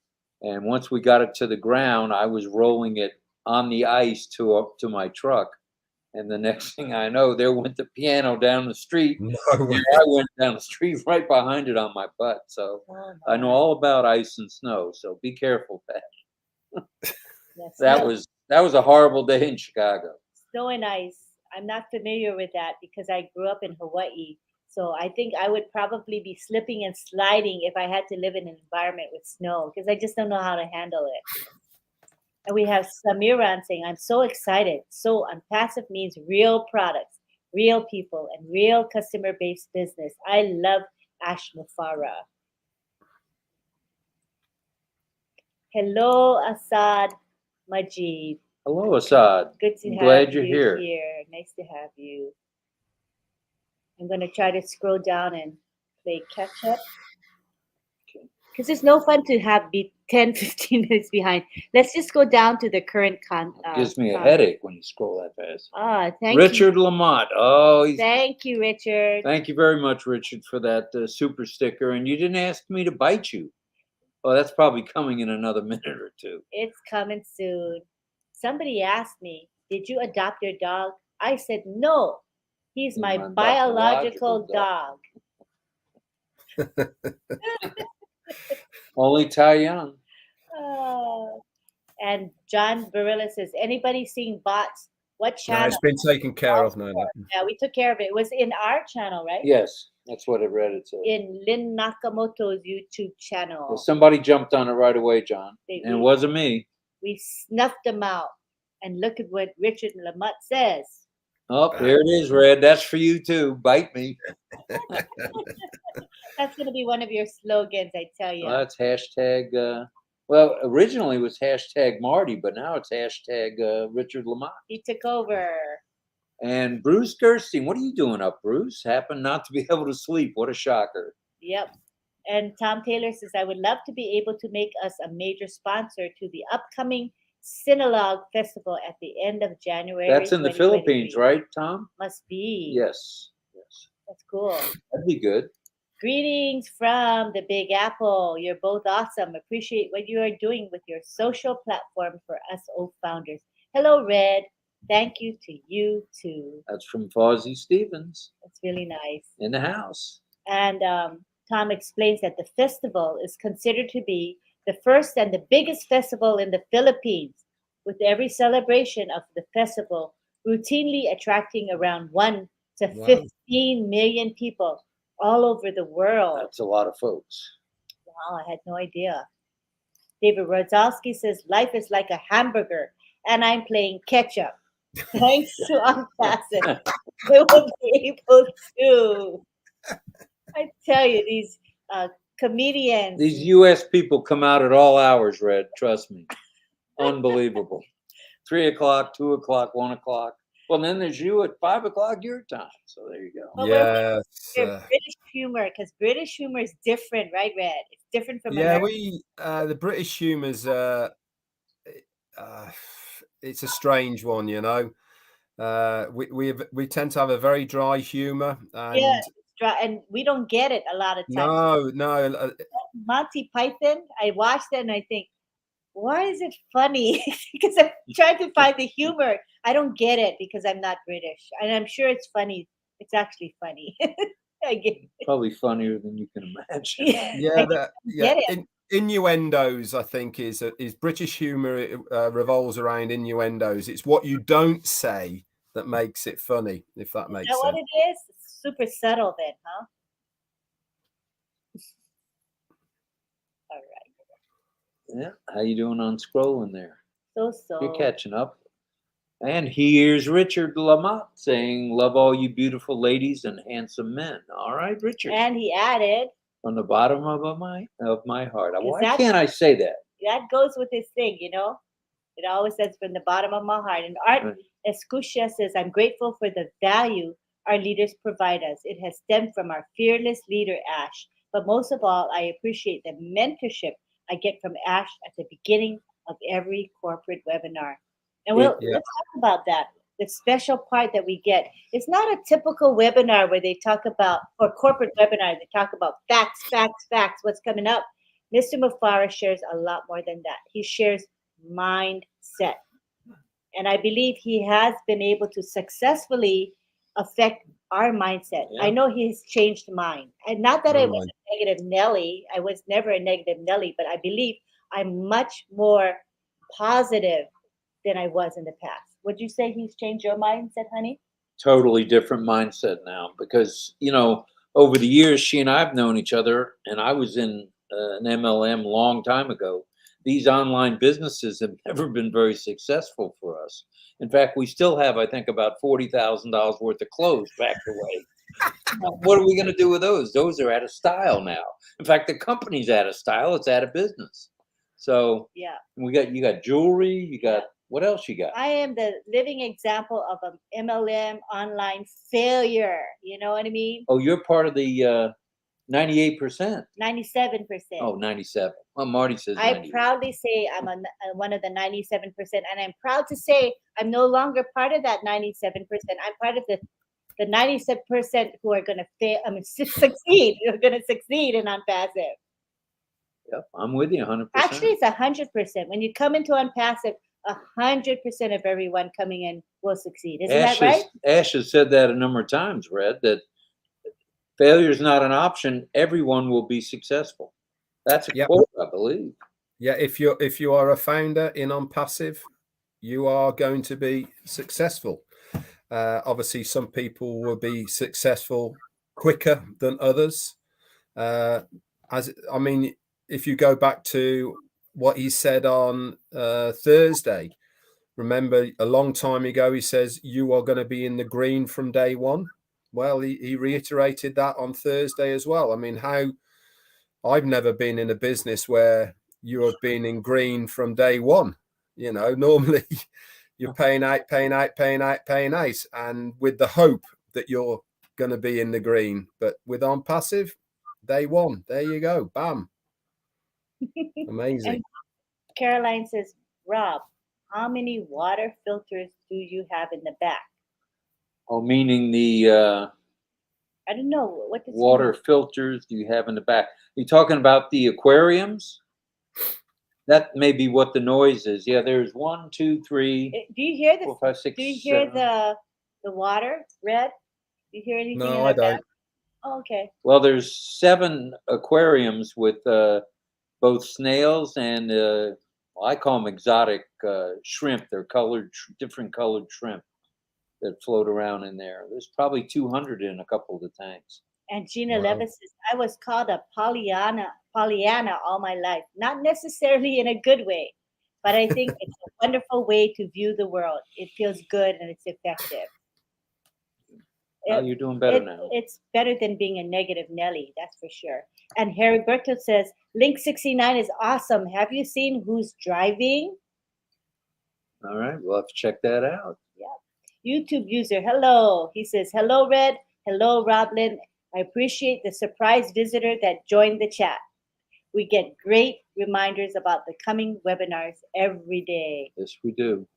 And once we got it to the ground, I was rolling it on the ice to my truck. And the next thing I know, there went the piano down the street. No And way. I went down the street right behind it on my butt. So Oh, I know my. all about ice and snow. So be careful, Pat. Yes, That was a horrible day in Chicago. snow and ice. I'm not familiar with that because I grew up in Hawaii. So I think I would probably be slipping and sliding if I had to live in an environment with snow because I just don't know how to handle it. And we have Samiran saying, I'm so excited. So ONPASSIVE means real products, real people, and real customer based business. I love Ash Mufara. Hello, Asad Majid. Hello, Assad. Good to I'm have glad you're you here. here. Nice to have you. I'm going to try to scroll down and play catch up because it's no fun to have be 10, 15 minutes behind. Let's just go down to the current Gives me a comment. headache when you scroll that fast. Thank Richard you. Lamont. Oh, Thank you, Richard. thank you very much, Richard, for that super sticker. And you didn't ask me to bite you. Oh, that's probably coming in another minute or two. It's coming soon. Somebody asked me, did you adopt your dog? I said, no. He's my biological dog. Only Ty Young. And John Barilla says, anybody seeing bots? What No, channel? it's been taken care of now. Yeah, we took care of it. It was in our channel, right? Yes, that's what I read. It said. In Lynn Nakamoto's YouTube channel. Well, somebody jumped on it right away, John. And it wasn't me. We snuffed them out. And look at what Richard Lamont says. Oh, there it is, Red. That's for you too. Bite me. That's going to be one of your slogans, I tell you. Well, that's hashtag. Well, originally it was hashtag Marty, but now it's hashtag Richard Lamont. He took over. And Bruce Gerstein, what are you doing up, Bruce? Happened not to be able to sleep. What a shocker. Yep. And Tom Taylor says, I would love to be able to make us a major sponsor to the upcoming Sinologue Festival at the end of January. That's in the Philippines, right, Tom? Must be. Yes. Yes. That's cool. That'd be good. Greetings from the Big Apple. You're both awesome. Appreciate what you are doing with your social platform for us old founders. Hello, Red. Thank you to you too. That's from Fozzie Stevens. That's really nice. In the house. And Tom explains that the festival is considered to be the first and the biggest festival in the Philippines, with every celebration of the festival routinely attracting around 1 to 15 million people all over the world. That's a lot of folks. Wow, I had no idea. David Rodzalski says, life is like a hamburger, and I'm playing ketchup. Thanks to ONPASSIVE, we will be able to. I tell you, these comedians. These U.S. people come out at all hours, Red. Trust me. Unbelievable. 3 o'clock, 2 o'clock, 1 o'clock. Well, then there's you at 5 o'clock your time. So there you go. Well, Yes. we're British humor, because British humor is different, right, Red? It's different from American. The British humor's it's a strange one, you know. We tend to have a very dry humor, and Yeah, it's dry, and we don't get it a lot of times. no. Monty Python, I watched it and I think, why is it funny? Because I'm trying to find the humor. I don't get it because I'm not British, and I'm sure it's funny. It's actually funny. I get it. Probably funnier than you can imagine. Innuendos, I think, is British humor. Revolves around innuendos. It's what you don't say that makes it funny, if that makes sense. Is that what it is? It's super subtle then, huh? All right. Yeah. How you doing on scrolling there? So. You're catching up. And here's Richard Lamont saying, love all you beautiful ladies and handsome men. All right, Richard. And he added, from the bottom of my heart. Why can't I say that? That goes with his thing, you know? It always says from the bottom of my heart. And Art Escucha says, I'm grateful for the value our leaders provide us. It has stemmed from our fearless leader, Ash. But most of all, I appreciate the mentorship I get from Ash at the beginning of every corporate webinar. And It- let's talk about that. The special part that we get. It's not a typical webinar where they talk about, or corporate webinar, they talk about facts, facts, facts, what's coming up. Mr. Mufara shares a lot more than that. He shares mindset. And I believe he has been able to successfully affect our mindset. Yeah. I know he's changed mine. And not that I was Right. a negative Nelly. I was never a negative Nelly, but I believe I'm much more positive than I was in the past. Would you say he's changed your mindset, honey? Totally different mindset now because, over the years, she and I have known each other, and I was in an MLM long time ago. These online businesses have never been very successful for us. In fact, we still have, I think, about $40,000 worth of clothes packed away. What are we going to do with those? Those are out of style now. In fact, the company's out of style. It's out of business. So Yeah. you got jewelry. You got what else you got? I am the living example of an MLM online failure. You know what I mean? Oh, you're part of the 98%. 97%. Oh, 97. Well, Marty says I 98. proudly say I'm one of the 97%, and I'm proud to say I'm no longer part of that 97%. I'm part of the 97% who are going to fail. I mean, succeed. Who are going to succeed in ONPASSIVE. Yep, I'm with you 100%. Actually, it's 100%. When you come into ONPASSIVE, 100% of everyone coming in will succeed. Isn't that right? Ash has said that a number of times, Red, that failure is not an option. Everyone will be successful. That's a Yep. quote, I believe. Yeah, if you are a founder in ONPASSIVE, you are going to be successful. Obviously, some people will be successful quicker than others. If you go back to what he said on Thursday, remember a long time ago, he says you are going to be in the green from day one. Well, he reiterated that on Thursday as well. I mean, I've never been in a business where you have been in green from day one. Normally you're paying out, and with the hope that you're going to be in the green. But with ONPASSIVE, day one, there you go, bam. Amazing. And Caroline says, Rob, how many water filters do you have in the back? Oh, meaning the I don't know. What does water filters do you have in the back? You talking about the aquariums? That may be what the noise is. Yeah, there's 1, 2, 3, Do you hear 4, 5, 6, Do you hear 7. the water, Red? Do you hear anything? No, in I the back? don't. Oh, okay. Well, there's 7 aquariums with both snails and I call them exotic shrimp. They're different colored shrimp that float around in there. There's probably 200 in a couple of the tanks. And Gina Wow. Levis says, I was called a Pollyanna all my life. Not necessarily in a good way, but I think it's a wonderful way to view the world. It feels good and it's effective. Oh, you're doing better now. It's better than being a negative Nelly, that's for sure. And Heriberto says, Link 69 is awesome. Have you seen who's driving? All right, we'll have to check that out. Yeah. YouTube user, hello. He says, hello, Red. Hello, RobLynn. I appreciate the surprise visitor that joined the chat. We get great reminders about the coming webinars every day. Yes, we do.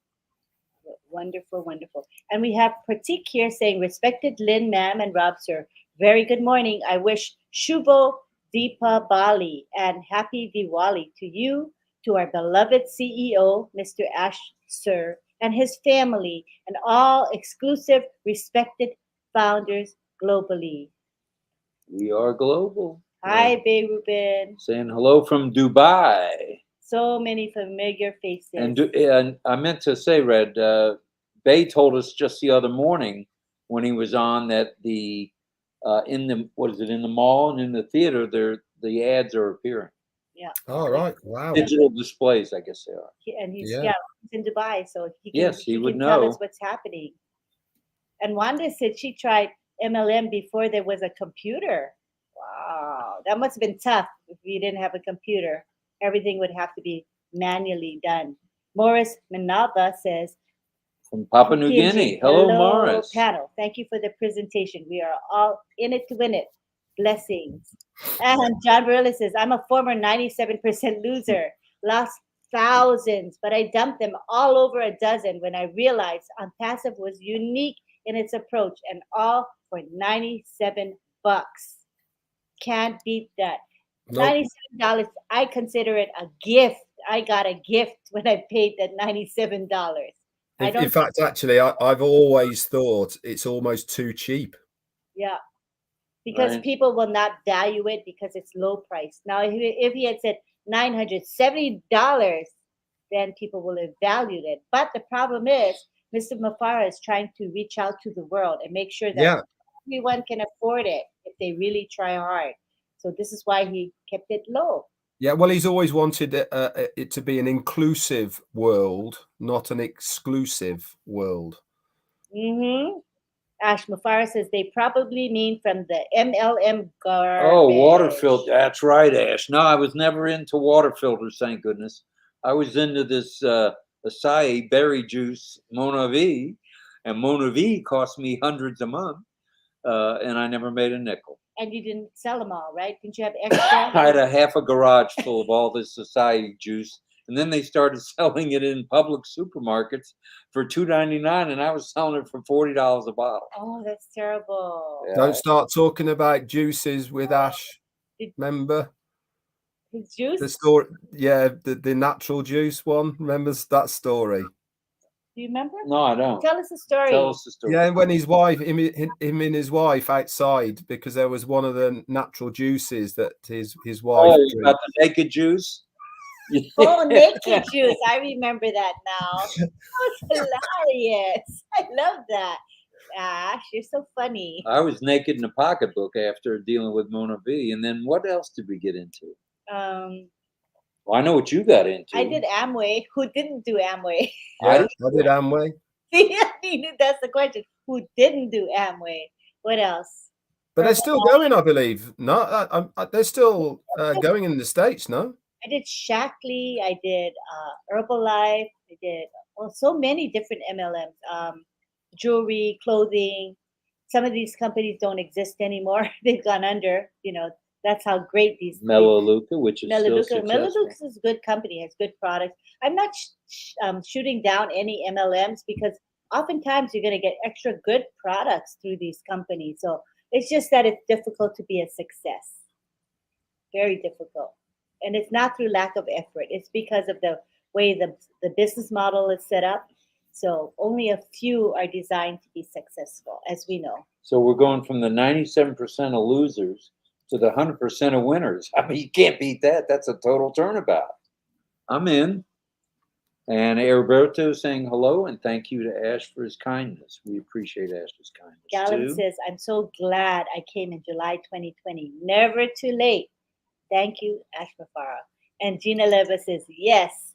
Wonderful, wonderful. And we have Pratik here saying, respected Lynn, ma'am, and Rob, sir, very good morning. I wish Shubho Deepavali and happy Diwali to you, to our beloved CEO, Mr. Ash, sir, and his family, and all exclusive, respected founders globally. We are global. Hi, Bay Ruben. Saying hello from Dubai. So many familiar faces. And I meant to say, Red, Bay told us just the other morning when he was on that in the mall and in the theater, the ads are appearing. Yeah. All right. Wow. Digital displays, I guess they are. And he's Yeah. he's in Dubai, so he would can tell us know. what's happening. And Wanda said she tried MLM before there was a computer. Wow, that must have been tough if you didn't have a computer. Everything would have to be manually done. Morris Manava says, From Papua New PNG. Guinea. Hello, Morris. Panel. Thank you for the presentation. We are all in it to win it. Blessings. And John Barilla says, I'm a former 97% loser. Lost thousands, but I dumped them all over a dozen when I realized ONPASSIVE was unique in its approach, and all for $97. Can't beat that. Nope. $97. I consider it a gift. I got a gift when I paid that $97. In fact, actually, I've always thought it's almost too cheap. Yeah, because Right. people will not value it because it's low price. Now, if he had said $970, then people will have valued it. But the problem is, Mr. Mafara is trying to reach out to the world and make sure that Yeah. everyone can afford it if they really try hard. So this is why he kept it low. Yeah, well, he's always wanted it to be an inclusive world, not an exclusive world. Mm-hmm. Ash Mafara says they probably mean from the MLM garbage. Oh, water filter. That's right, Ash. No, I was never into water filters, thank goodness. I was into this acai berry juice, Mona V, and Mona V cost me hundreds a month, and I never made a nickel. And you didn't sell them all, right? Didn't you have extra? I had a half a garage full of all this acai juice, and then they started selling it in public supermarkets for $2.99, and I was selling it for $40 a bottle. Oh, that's terrible. Yeah. Don't start talking about juices with Ash. Remember His juice? the story? Yeah, the natural juice one. Remember that story? Do you remember? No, I don't. Tell us the story. Tell us the story. Yeah, when his wife, him and his wife outside because there was one of the natural juices that his wife. Oh, you got the naked juice? Oh, naked juice. I remember that now. That was hilarious. I love that. Ash, you're so funny. I was naked in a pocketbook after dealing with Mona V. And then what else did we get into? Well, I know what you got into. I did Amway. Who didn't do Amway? Yeah, I did Amway. See, that's the question. Who didn't do Amway? What else? But they're still going, I believe. No, they're still going in the States, no? I did Shackley. I did Herbalife. I did so many different MLMs. Jewelry, clothing. Some of these companies don't exist anymore. They've gone under. You know, that's how great these. Melaleuca, which is Melaleuca. still Melaleuca is a good company. Has good products. I'm not shooting down any MLMs because oftentimes you're going to get extra good products through these companies. So it's just that it's difficult to be a success. Very difficult. And it's not through lack of effort. It's because of the way the business model is set up. So only a few are designed to be successful, as we know. So we're going from the 97% of losers to the 100% of winners. I mean, you can't beat that. That's a total turnabout. I'm in. And Roberto saying hello and thank you to Ash for his kindness. We appreciate Ash's kindness Gallon too. says, I'm so glad I came in July 2020. Never too late. Thank you, Ash Mafara. And Gina Leva says, yes,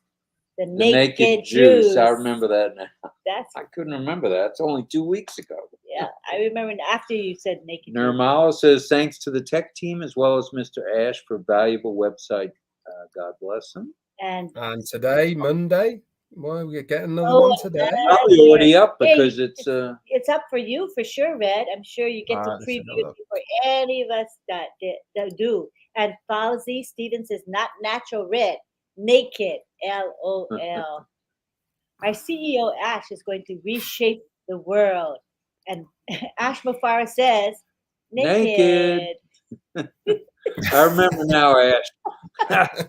the naked juice. I remember that now. That's I couldn't remember that. It's only 2 weeks ago. yeah. I remember after you said naked juice. Nirmala says, thanks to the tech team as well as Mr. Ash for valuable website. God bless them. And today, Monday, well, we're getting another one today. Probably already up because it's up for you for sure, Red. I'm sure you get to let's preview have a it look. before any of us that do. And Fauzi Stevens says, not natural red, naked, LOL. Our CEO Ash is going to reshape the world. And Ash Mafara says, naked. I remember now, Ash. that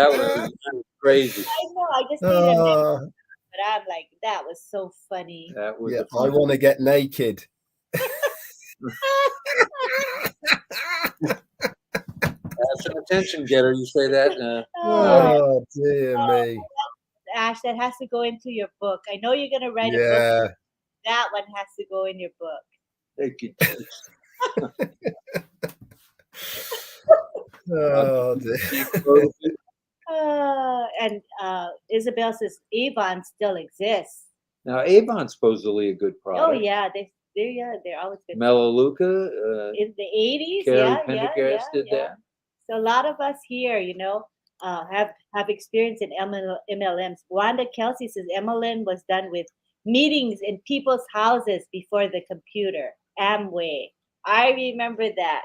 was crazy. I know, I just need a name, but I'm like, that was so funny. That was Yeah, I want to get naked. That's an attention getter. You say that. Oh, dear me. Ash, that has to go into your book. I know you're going to write a Yeah. book. That one has to go in your book. Thank you. Oh, dear. And Isabel says Avon still exists. Now, Avon's supposedly a good product. Oh yeah, they're always good. Melaleuca. In the 80s, Carrie yeah. Pendergast did that. So a lot of us here, have experience in MLMs. Wanda Kelsey says MLM was done with meetings in people's houses before the computer. Amway. I remember that.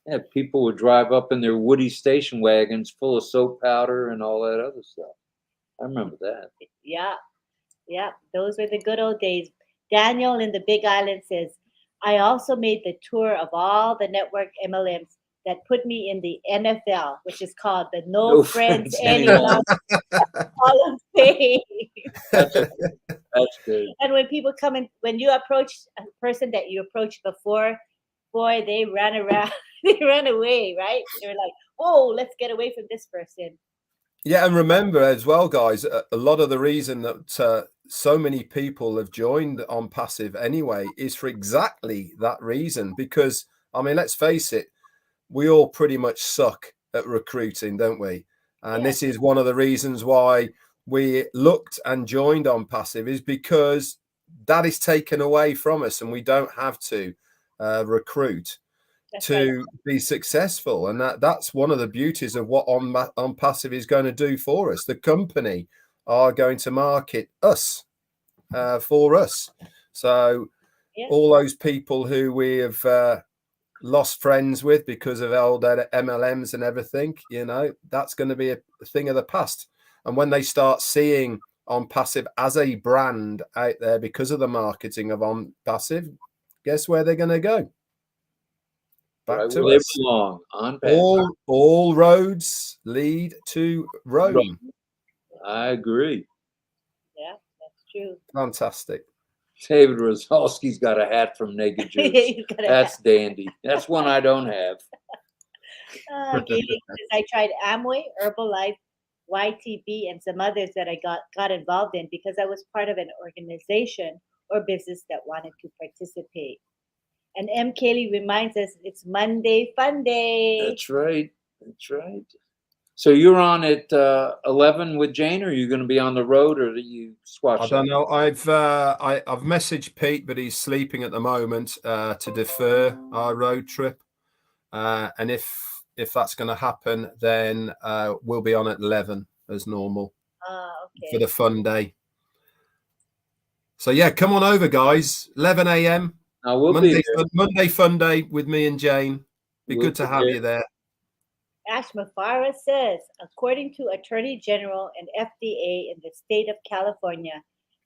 Yeah, people would drive up in their Woody station wagons full of soap powder and all that other stuff. I remember that. Yeah. Yeah. Those were the good old days. Daniel in the Big Island says, I also made the tour of all the network MLMs that put me in the NFL, which is called the No, No Friends friends Any anymore. Longer Hall of Fame. That's good. And when people come in, when you approach a person that you approached before, boy, they ran around, they ran away, right? They're like, oh, let's get away from this person. Yeah, and remember as well, guys, a lot of the reason that so many people have joined ONPASSIVE anyway is for exactly that reason. Because, I mean, let's face it, we all pretty much suck at recruiting, don't we? And Yeah. this is one of the reasons why we looked and joined ONPASSIVE, is because that is taken away from us and we don't have to recruit That's to right. be successful. And that's one of the beauties of what ONPASSIVE is going to do for us. The company are going to market us for us. So Yeah. all those people who we have lost friends with because of old MLMs and everything, you know, that's going to be a thing of the past. And when they start seeing ONPASSIVE as a brand out there because of the marketing of ONPASSIVE, guess where they're going to go? Back Right to where they us. belong, on path. All roads lead to Rome. I agree. Yeah, that's true. Fantastic. David Rosalski's got a hat from Naked Juice. He's got a That's dandy. That's one I don't have. Gaelic says, I tried Amway, Herbalife, YTB, and some others that I got involved in because I was part of an organization or business that wanted to participate. And M. Kaylee reminds us it's Monday Fun Day. That's right. That's right. So you're on at 11 with Jane, or are you going to be on the road, or do you squash I don't know. I've messaged Pete, but he's sleeping at the moment to defer our road trip. And if that's going to happen, then we'll be on at 11 as normal Okay. for the fun day. So yeah, come on over, guys. 11 a.m. Now we'll Monday, be there. Monday fun day with me and Jane. Be We'll good to be have there. you there. Ash Mafara says, according to Attorney General and FDA in the state of California,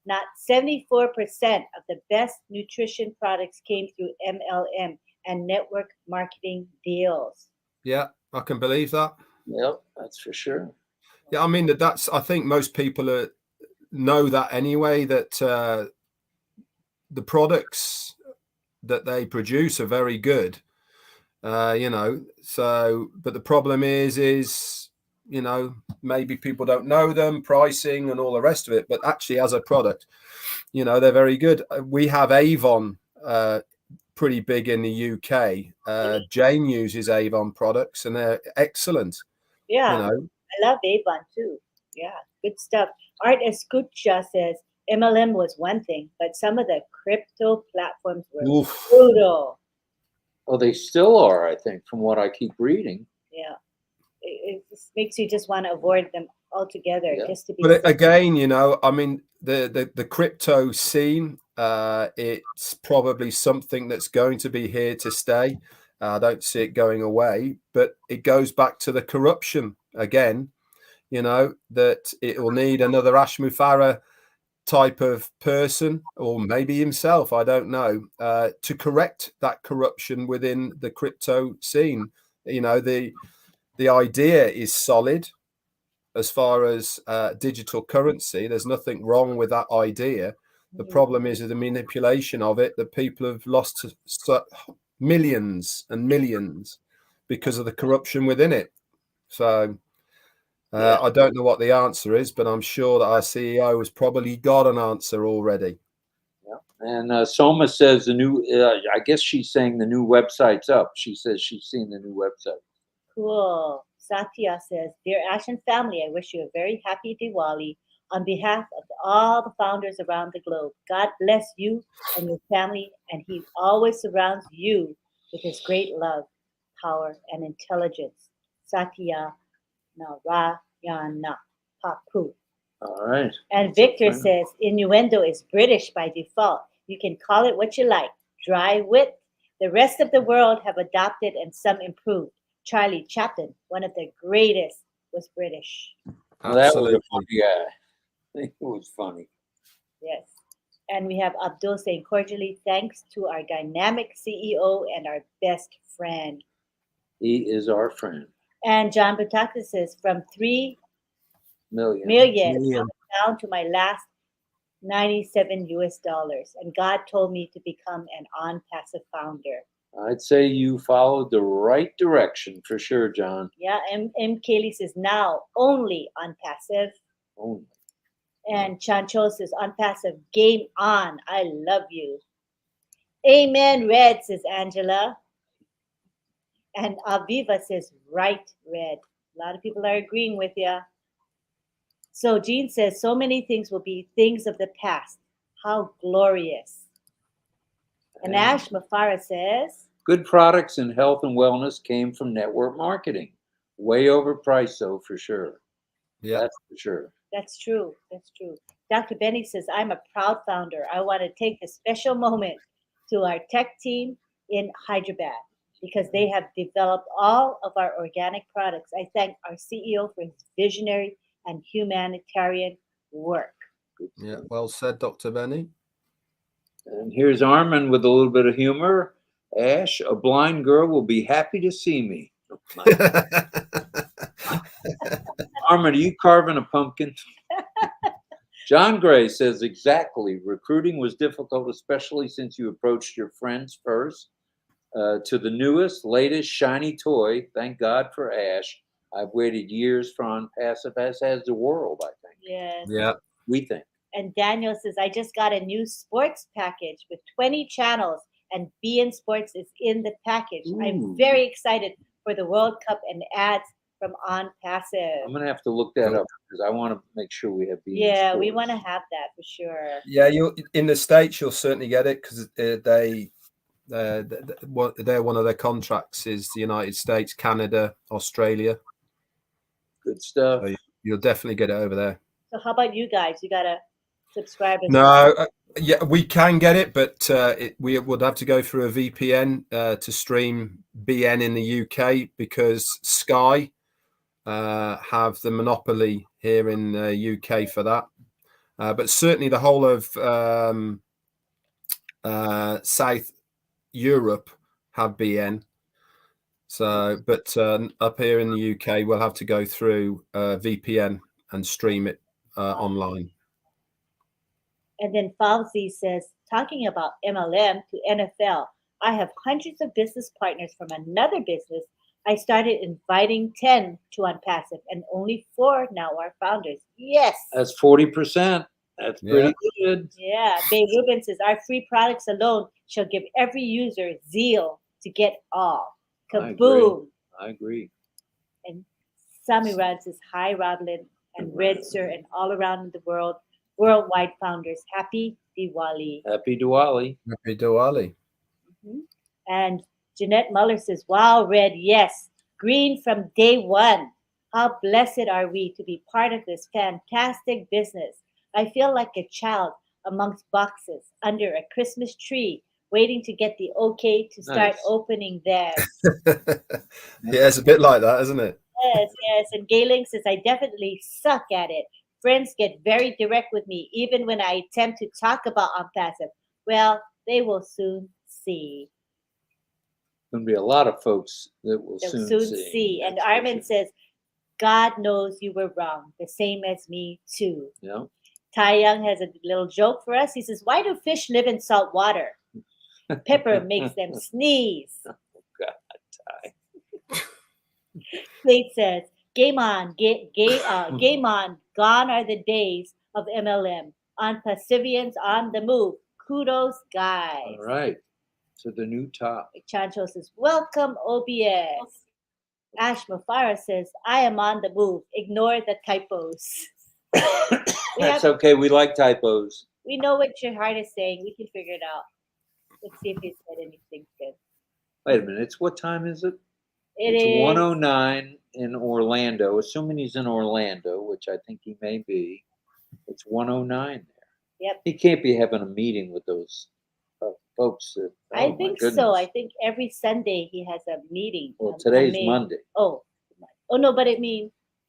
not 74% of the best nutrition products came through MLM and network marketing deals. Yeah, I can believe that. Yep, that's for sure. Yeah, I mean that's. I think most people know that anyway. That the products that they produce are very good. You know, so but the problem is you know, maybe people don't know them, pricing and all the rest of it. But actually, as a product, you know, they're very good. We have Avon pretty big in the UK. Jane uses Avon products and they're excellent. Yeah, You know, I love Avon too. Yeah, good stuff. Art Escucha says MLM was one thing, but some of the crypto platforms were oof. brutal. Oh, they still are, I think, from what I keep reading. Yeah, it just makes you just want to avoid them altogether, Yeah. just to be. But again, you know, I mean, the crypto scene, it's probably something that's going to be here to stay. I don't see it going away, but it goes back to the corruption again. You know, that it will need another Ash Mufareh type of person, or maybe himself, I don't know, to correct that corruption within the crypto scene. You know, the idea is solid as far as digital currency. There's nothing wrong with that idea. The problem is the manipulation of it, that people have lost millions and millions because of the corruption within it. So I don't know what the answer is, but I'm sure that our CEO has probably got an answer already. Yeah. And Soma says the new, I guess she's saying the new website's up. She says she's seen the new website. Cool. Satya says, Dear Ash and family, I wish you a very happy Diwali on behalf of all the founders around the globe. God bless you and your family, and He always surrounds you with His great love, power, and intelligence. Satya Narayana Papu. All right. And That's a Victor friend. says innuendo is British by default. You can call it what you like. Dry wit. The rest of the world have adopted and some improved. Charlie Chaplin, one of the greatest, was British. Well, that was a Absolutely. funny guy. It was funny. Yes. And we have Abdul saying cordially thanks to our dynamic CEO and our best friend. He is our friend. And John Butakis says from 3 Million. million Million. down to my last 97 US dollars. And God told me to become an ONPASSIVE founder. I'd say you followed the right direction for sure, John. Yeah, M. Kaylee says now only ONPASSIVE. Only. And Chancho says ONPASSIVE, game on. I love you. Amen, Red, says Angela. And Aviva says, right, Red. A lot of people are agreeing with you. So Jean says, so many things will be things of the past. How glorious. And Ash Mafara says, Good products in health and wellness came from network marketing. Way overpriced, though, for sure. Yeah. That's for sure. that's true. That's true. Dr. Benny says, I'm a proud founder. I want to take a special moment to our tech team in Hyderabad because they have developed all of our organic products. I thank our CEO for his visionary and humanitarian work. Yeah. Well said, Dr. Benny. And here's Armin with a little bit of humor. Ash, a blind girl will be happy to see me. Armin, are you carving a pumpkin? John Gray says exactly. Recruiting was difficult, especially since you approached your friends first. To the newest, latest shiny toy, thank God for Ash. I've waited years for ONPASSIVE, as has the world, I think. Yes. Yeah. We think. And Daniel says, I just got a new sports package with 20 channels, and BN Sports is in the package. I'm Ooh. very excited for the World Cup and ads from ONPASSIVE. I'm going to have to look that up because I want to make sure we have Yeah, we want to have that for sure. Yeah, you in the States, you'll certainly get it because they're one of their contracts is the United States, Canada, Australia. Good stuff. So you'll definitely get it over there. So how about you guys? You got to subscribe. No, yeah, we can get it, but we would have to go through a VPN to stream BN in the UK because Sky have the monopoly here in the UK for that. But certainly the whole of South Europe have BN. So, but up here in the UK, we'll have to go through VPN and stream it online. And then Fauzi says, talking about MLM to NFL, I have hundreds of business partners from another business. I started inviting 10 to ONPASSIVE, and only 4 now are founders. Yes. That's 40%. That's pretty good. Yeah. Bay Rubin says, our free products alone shall give every user zeal to get all. Kaboom. I agree. And Sami Rad says, hi, RobLynn and Red Sir, and all around the world, worldwide founders. Happy Diwali. Happy Diwali. Happy Diwali. Mm-hmm. And Jeanette Muller says, wow, Red, yes. Green from day one. How blessed are we to be part of this fantastic business. I feel like a child amongst boxes under a Christmas tree, waiting to get the okay to start opening them. Yeah, it's a bit like that, isn't it? Yes, yes. And Gayling says, I definitely suck at it. Friends get very direct with me, even when I attempt to talk about ONPASSIVE. Well, they will soon see. Going to be a lot of folks that will soon see. And Armin says, God knows you were wrong, the same as me too. Yeah. Tai Young has a little joke for us. He says, why do fish live in salt water? Pepper makes them sneeze. Oh, God, Tai. Slate says, game on, game on. Gone are the days of MLM. ONPASSIVians on the move. Kudos, guys. All right. So the new top. Chancho says, welcome, OBS. Ash Mafara says, I am on the move. Ignore the typos. That's okay. We like typos. We know what your heart is saying. We can figure it out. Let's see if he said anything good. Wait a minute. What time is it? It's 1:09 in Orlando. Assuming he's in Orlando, which I think he may be. It's 109 there. Yep. He can't be having a meeting with those folks. I Oh my think so. goodness. I think every Sunday he has a meeting. Well, a today's main- Monday. Oh no, but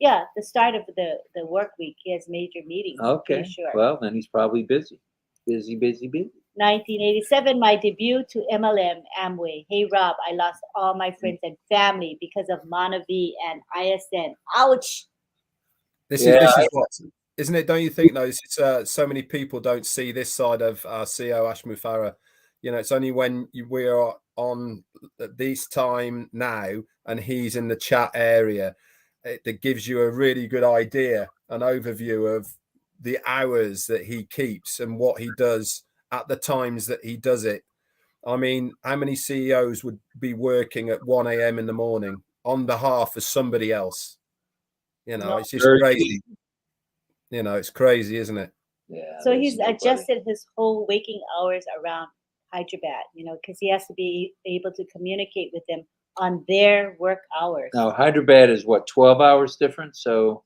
yeah, the start of the work week, he has major meetings. Okay. Pretty sure. Well, then he's probably busy. Busy. 1987, my debut to MLM Amway. Hey Rob, I lost all my friends and family because of Manavi and ISN. Ouch. This Yeah, is what, isn't it? Don't you think though? It's, so many people don't see this side of our CEO Ash Mufareh. You know, it's only when we are on this time now and he's in the chat area that gives you a really good idea, an overview of the hours that he keeps and what he does at the times that he does it. I mean, how many CEOs would be working at 1 a.m. in the morning on behalf of somebody else? You know, No. it's just crazy. You know, it's crazy, isn't it? Yeah. So he's adjusted his whole waking hours around Hyderabad, because he has to be able to communicate with them on their work hours. Now, Hyderabad is what, 12 hours different? So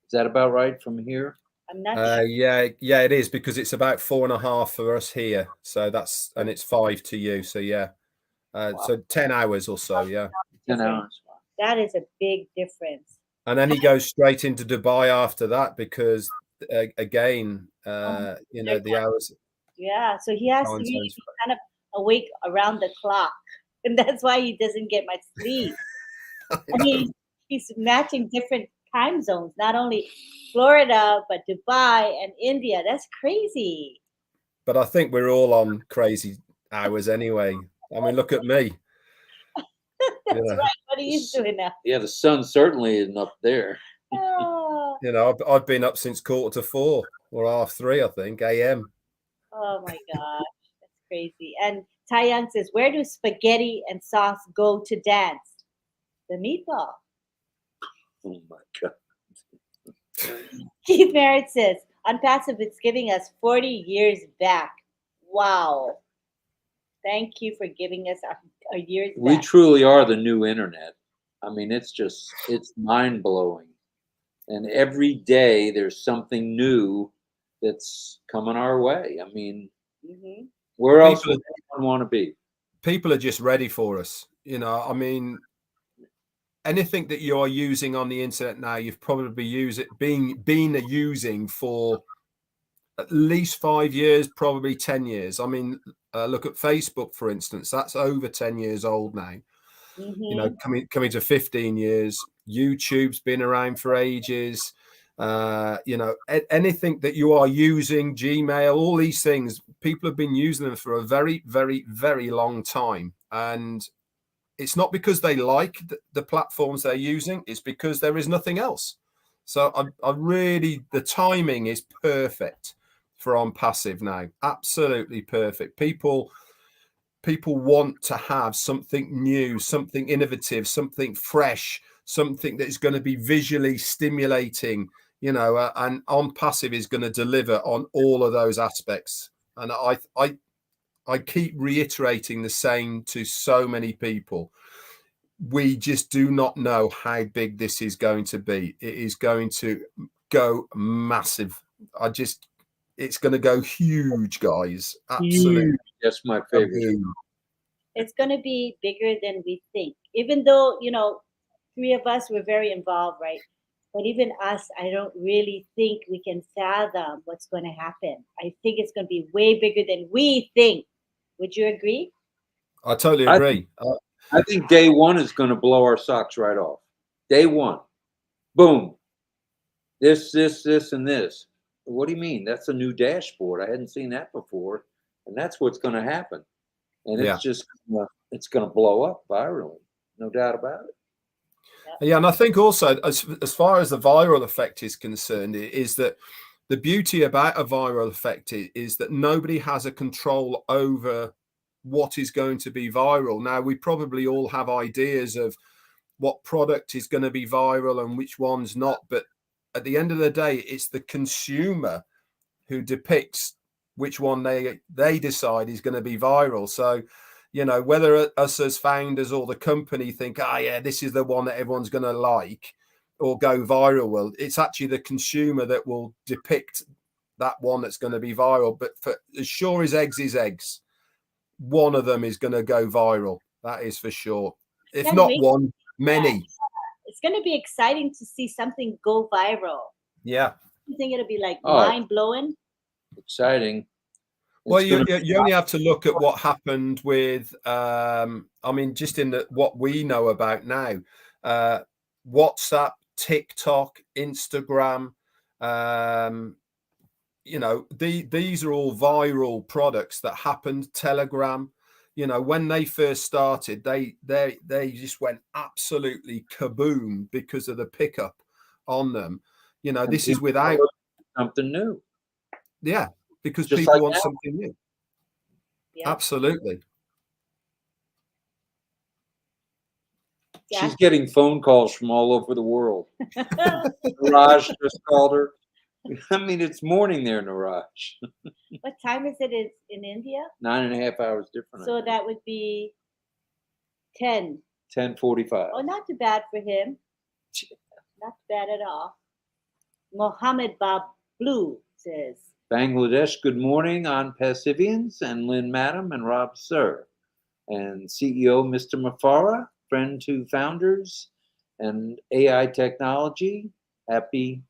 is that about right from here? I'm not sure. Yeah, it is, because it's about 4.5 for us here. So and it's 5 to you. So yeah. Wow. So 10 hours or so, yeah. 10 hours. That is a big difference. And then he goes straight into Dubai after that because, again, the hours. Yeah, so he has to be kind of awake around the clock, and that's why he doesn't get much sleep. I mean, he's matching different time zones, not only Florida but Dubai and India. That's crazy. But I think we're all on crazy hours anyway. I mean, look at me. That's right. What are you doing now? Yeah, the sun certainly isn't up there. Oh. I've been up since 2:45 or 3:30, I think, a.m. Oh my gosh, that's crazy. And Taeyang says, where do spaghetti and sauce go to dance? The meatball. Oh my God. Keith Merritt says, ONPASSIVE, it's giving us 40 years back. Wow. Thank you for giving us our years back. We truly are the new internet. I mean, it's mind-blowing. And every day there's something new that's coming our way. I mean, where else would anyone want to be? People are just ready for us. I mean, anything that you are using on the internet now, you've probably been using for at least 5 years, probably 10 years. I mean, look at Facebook, for instance. That's over 10 years old now. Coming to 15 years. YouTube's been around for ages. Anything that you are using, Gmail, all these things, people have been using them for a very, very, very long time. And it's not because they like the platforms they're using, it's because there is nothing else. So the timing is perfect for ONPASSIVE now. Absolutely perfect. People want to have something new, something innovative, something fresh, something that is going to be visually stimulating, and ONPASSIVE is going to deliver on all of those aspects. And I keep reiterating the same to so many people. We just do not know how big this is going to be. It is going to go massive. It's going to go huge, guys. Absolutely. That's my favorite. It's going to be bigger than we think. Even though, three of us were very involved, right? But even us, I don't really think we can fathom what's going to happen. I think it's going to be way bigger than we think. Would you agree? I totally agree. I think day one is going to blow our socks right off. Day one. Boom. This, and this. What do you mean? That's a new dashboard. I hadn't seen that before. And that's what's going to happen. And it's going to blow up virally. No doubt about it. Yeah, and I think also, as far as the viral effect is concerned, is that the beauty about a viral effect is that nobody has a control over what is going to be viral. Now, we probably all have ideas of what product is going to be viral and which one's not. But at the end of the day, it's the consumer who depicts which one they decide is going to be viral. So, whether us as founders or the company think, this is the one that everyone's going to like or go viral, well, it's actually the consumer that will depict that one that's going to be viral. But for as sure as eggs is eggs, one of them is going to go viral. That is for sure. If Can't not wait. one, many. It's going to be exciting to see something go viral. Yeah. You think it'll be like Oh. mind blowing? Exciting. Well, It's you gonna- only have to look at what happened with, I mean, just in what we know about now, WhatsApp, TikTok, Instagram, you know, these are all viral products that happened. Telegram, you know, when they first started, they just went absolutely kaboom because of the pickup on them. You know, this is without something new. Yeah, because Just people like want now. something new. Yeah. Absolutely. Yeah. She's getting phone calls from all over the world. Niraj just called her. I mean, it's morning there, Niraj. What time is it in India? 9.5 hours different. So that would be 10. 10:45. Oh, not too bad for him. Not bad at all. Mohammed Bablu says, Bangladesh, good morning ONPASSIVians and Lynn Madam and Rob Sir. And CEO Mr. Mafara, friend to founders and AI technology. Happy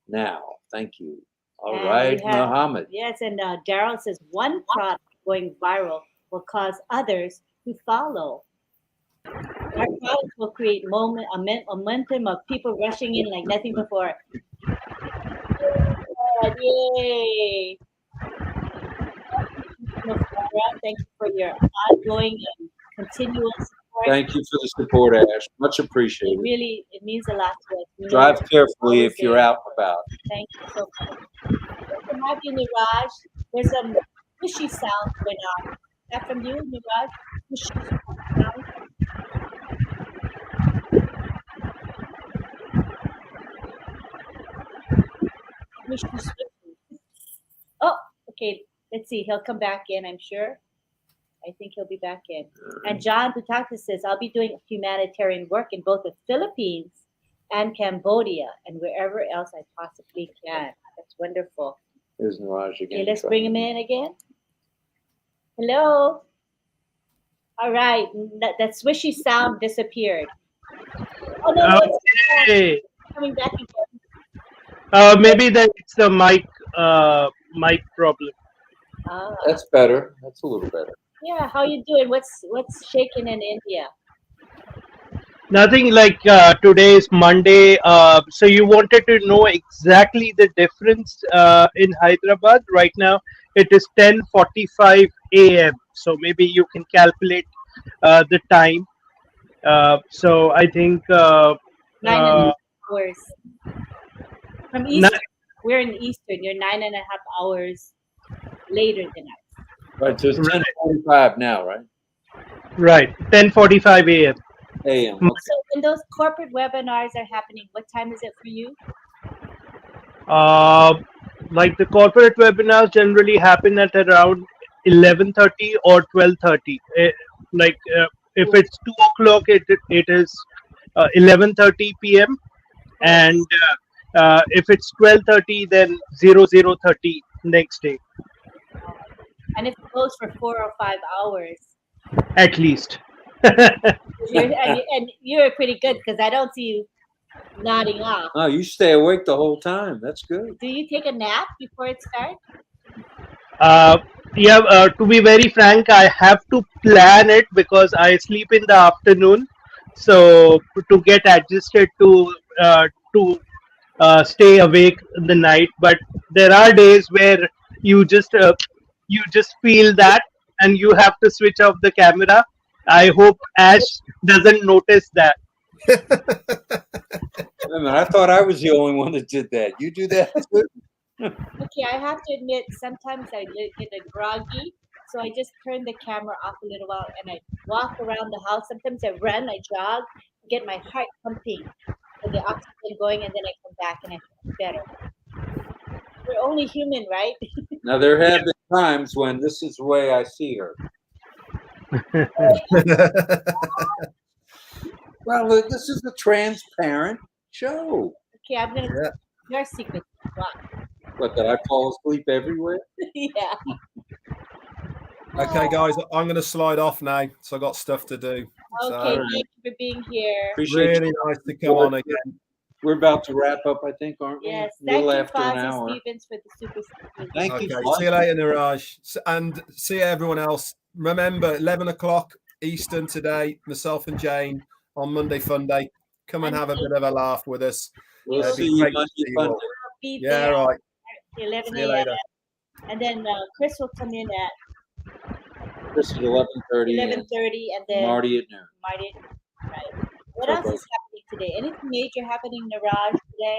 now. Thank you. All And right, we have- Mohammed. yes, and Daryl says one product going viral will cause others to follow. Our products will create momentum of people rushing in like nothing before. Yay! Thank you for your ongoing and continual support. Thank you for the support, Ash. Much It appreciated. really means a lot to us. We know Drive you're carefully always if you're there. out and about. Thank you so much. Good to have you, Niraj. There's some squishy sound going on. Is that from you, Niraj? Squishy sound? Squishy, squishy. Oh, okay. Let's see. He'll come back in, I'm sure. I think he'll be back in. And John Butaka says, I'll be doing humanitarian work in both the Philippines and Cambodia and wherever else I possibly can. That's wonderful. There's Niraj again. Okay, let's bring him in again. Hello. All right, that swishy sound disappeared. Oh no, Hey, it's coming back again. maybe it's the mic problem. Ah, That's better. That's a little better. yeah. How you doing? What's shaking in India? Nothing like today is Monday. So you wanted to know exactly the difference in Hyderabad right now. It is 10:45 a.m. So maybe you can calculate the time. So I think 9.5 hours. From ni- Eastern. We're in Eastern. You're 9.5 hours later than us. Right, so it's 10:45 now, right? right, 10:45 a.m. AM. Okay. So when those corporate webinars are happening, what time is it for you? Like the corporate webinars generally happen at around 11:30 or 12:30. If it's 2 o'clock, it is 11:30 p.m. and if it's 12:30, then 00:30 next day And if it goes for 4 or 5 hours, at least. and you're pretty good because I don't see you nodding off. Oh, you stay awake the whole time. That's good. Do you take a nap before it starts? Yeah, to be very frank, I have to plan it because I sleep in the afternoon, so to get adjusted to stay awake in the night. But there are days where you just feel that, and you have to switch off the camera. I hope Ash doesn't notice that. Wait a minute, I thought I was the only one that did that. You do that too? Okay, I have to admit, sometimes I get a groggy, so I just turn the camera off a little while and I walk around the house. Sometimes I run, I jog, get my heart pumping, and the oxygen going, and then I come back and I feel better. We're only human, right? Now, there have been times when this is the way I see her. Well, look, this is a transparent show. Okay, I'm gonna Yeah. your secret. Wow. What, that I fall asleep everywhere? Yeah. Okay, guys, I'm going to slide off now. So I got stuff to do. Okay, So, thank you for being here. Appreciate really you. nice to come on again. We're about to wrap up, I think, aren't we? Yes, A thank little you, after an Fozzie hour. Stevens, for the super. Thank you. Okay, Fozzie. see you later, Niraj. And see everyone else. Remember, 11 o'clock Eastern today, myself and Jane on Monday Fun Day. Come and have a bit of a laugh with us. We'll It'd be see you great to Monday see you Fun all. Day. I'll be Yeah, there right. at 11 See you a.m. later. And then Chris will come in at Chris at 11:30. 11:30, and then Marty at noon. Marty. Right. What So else is happening today? Anything major happening, Niraj, today?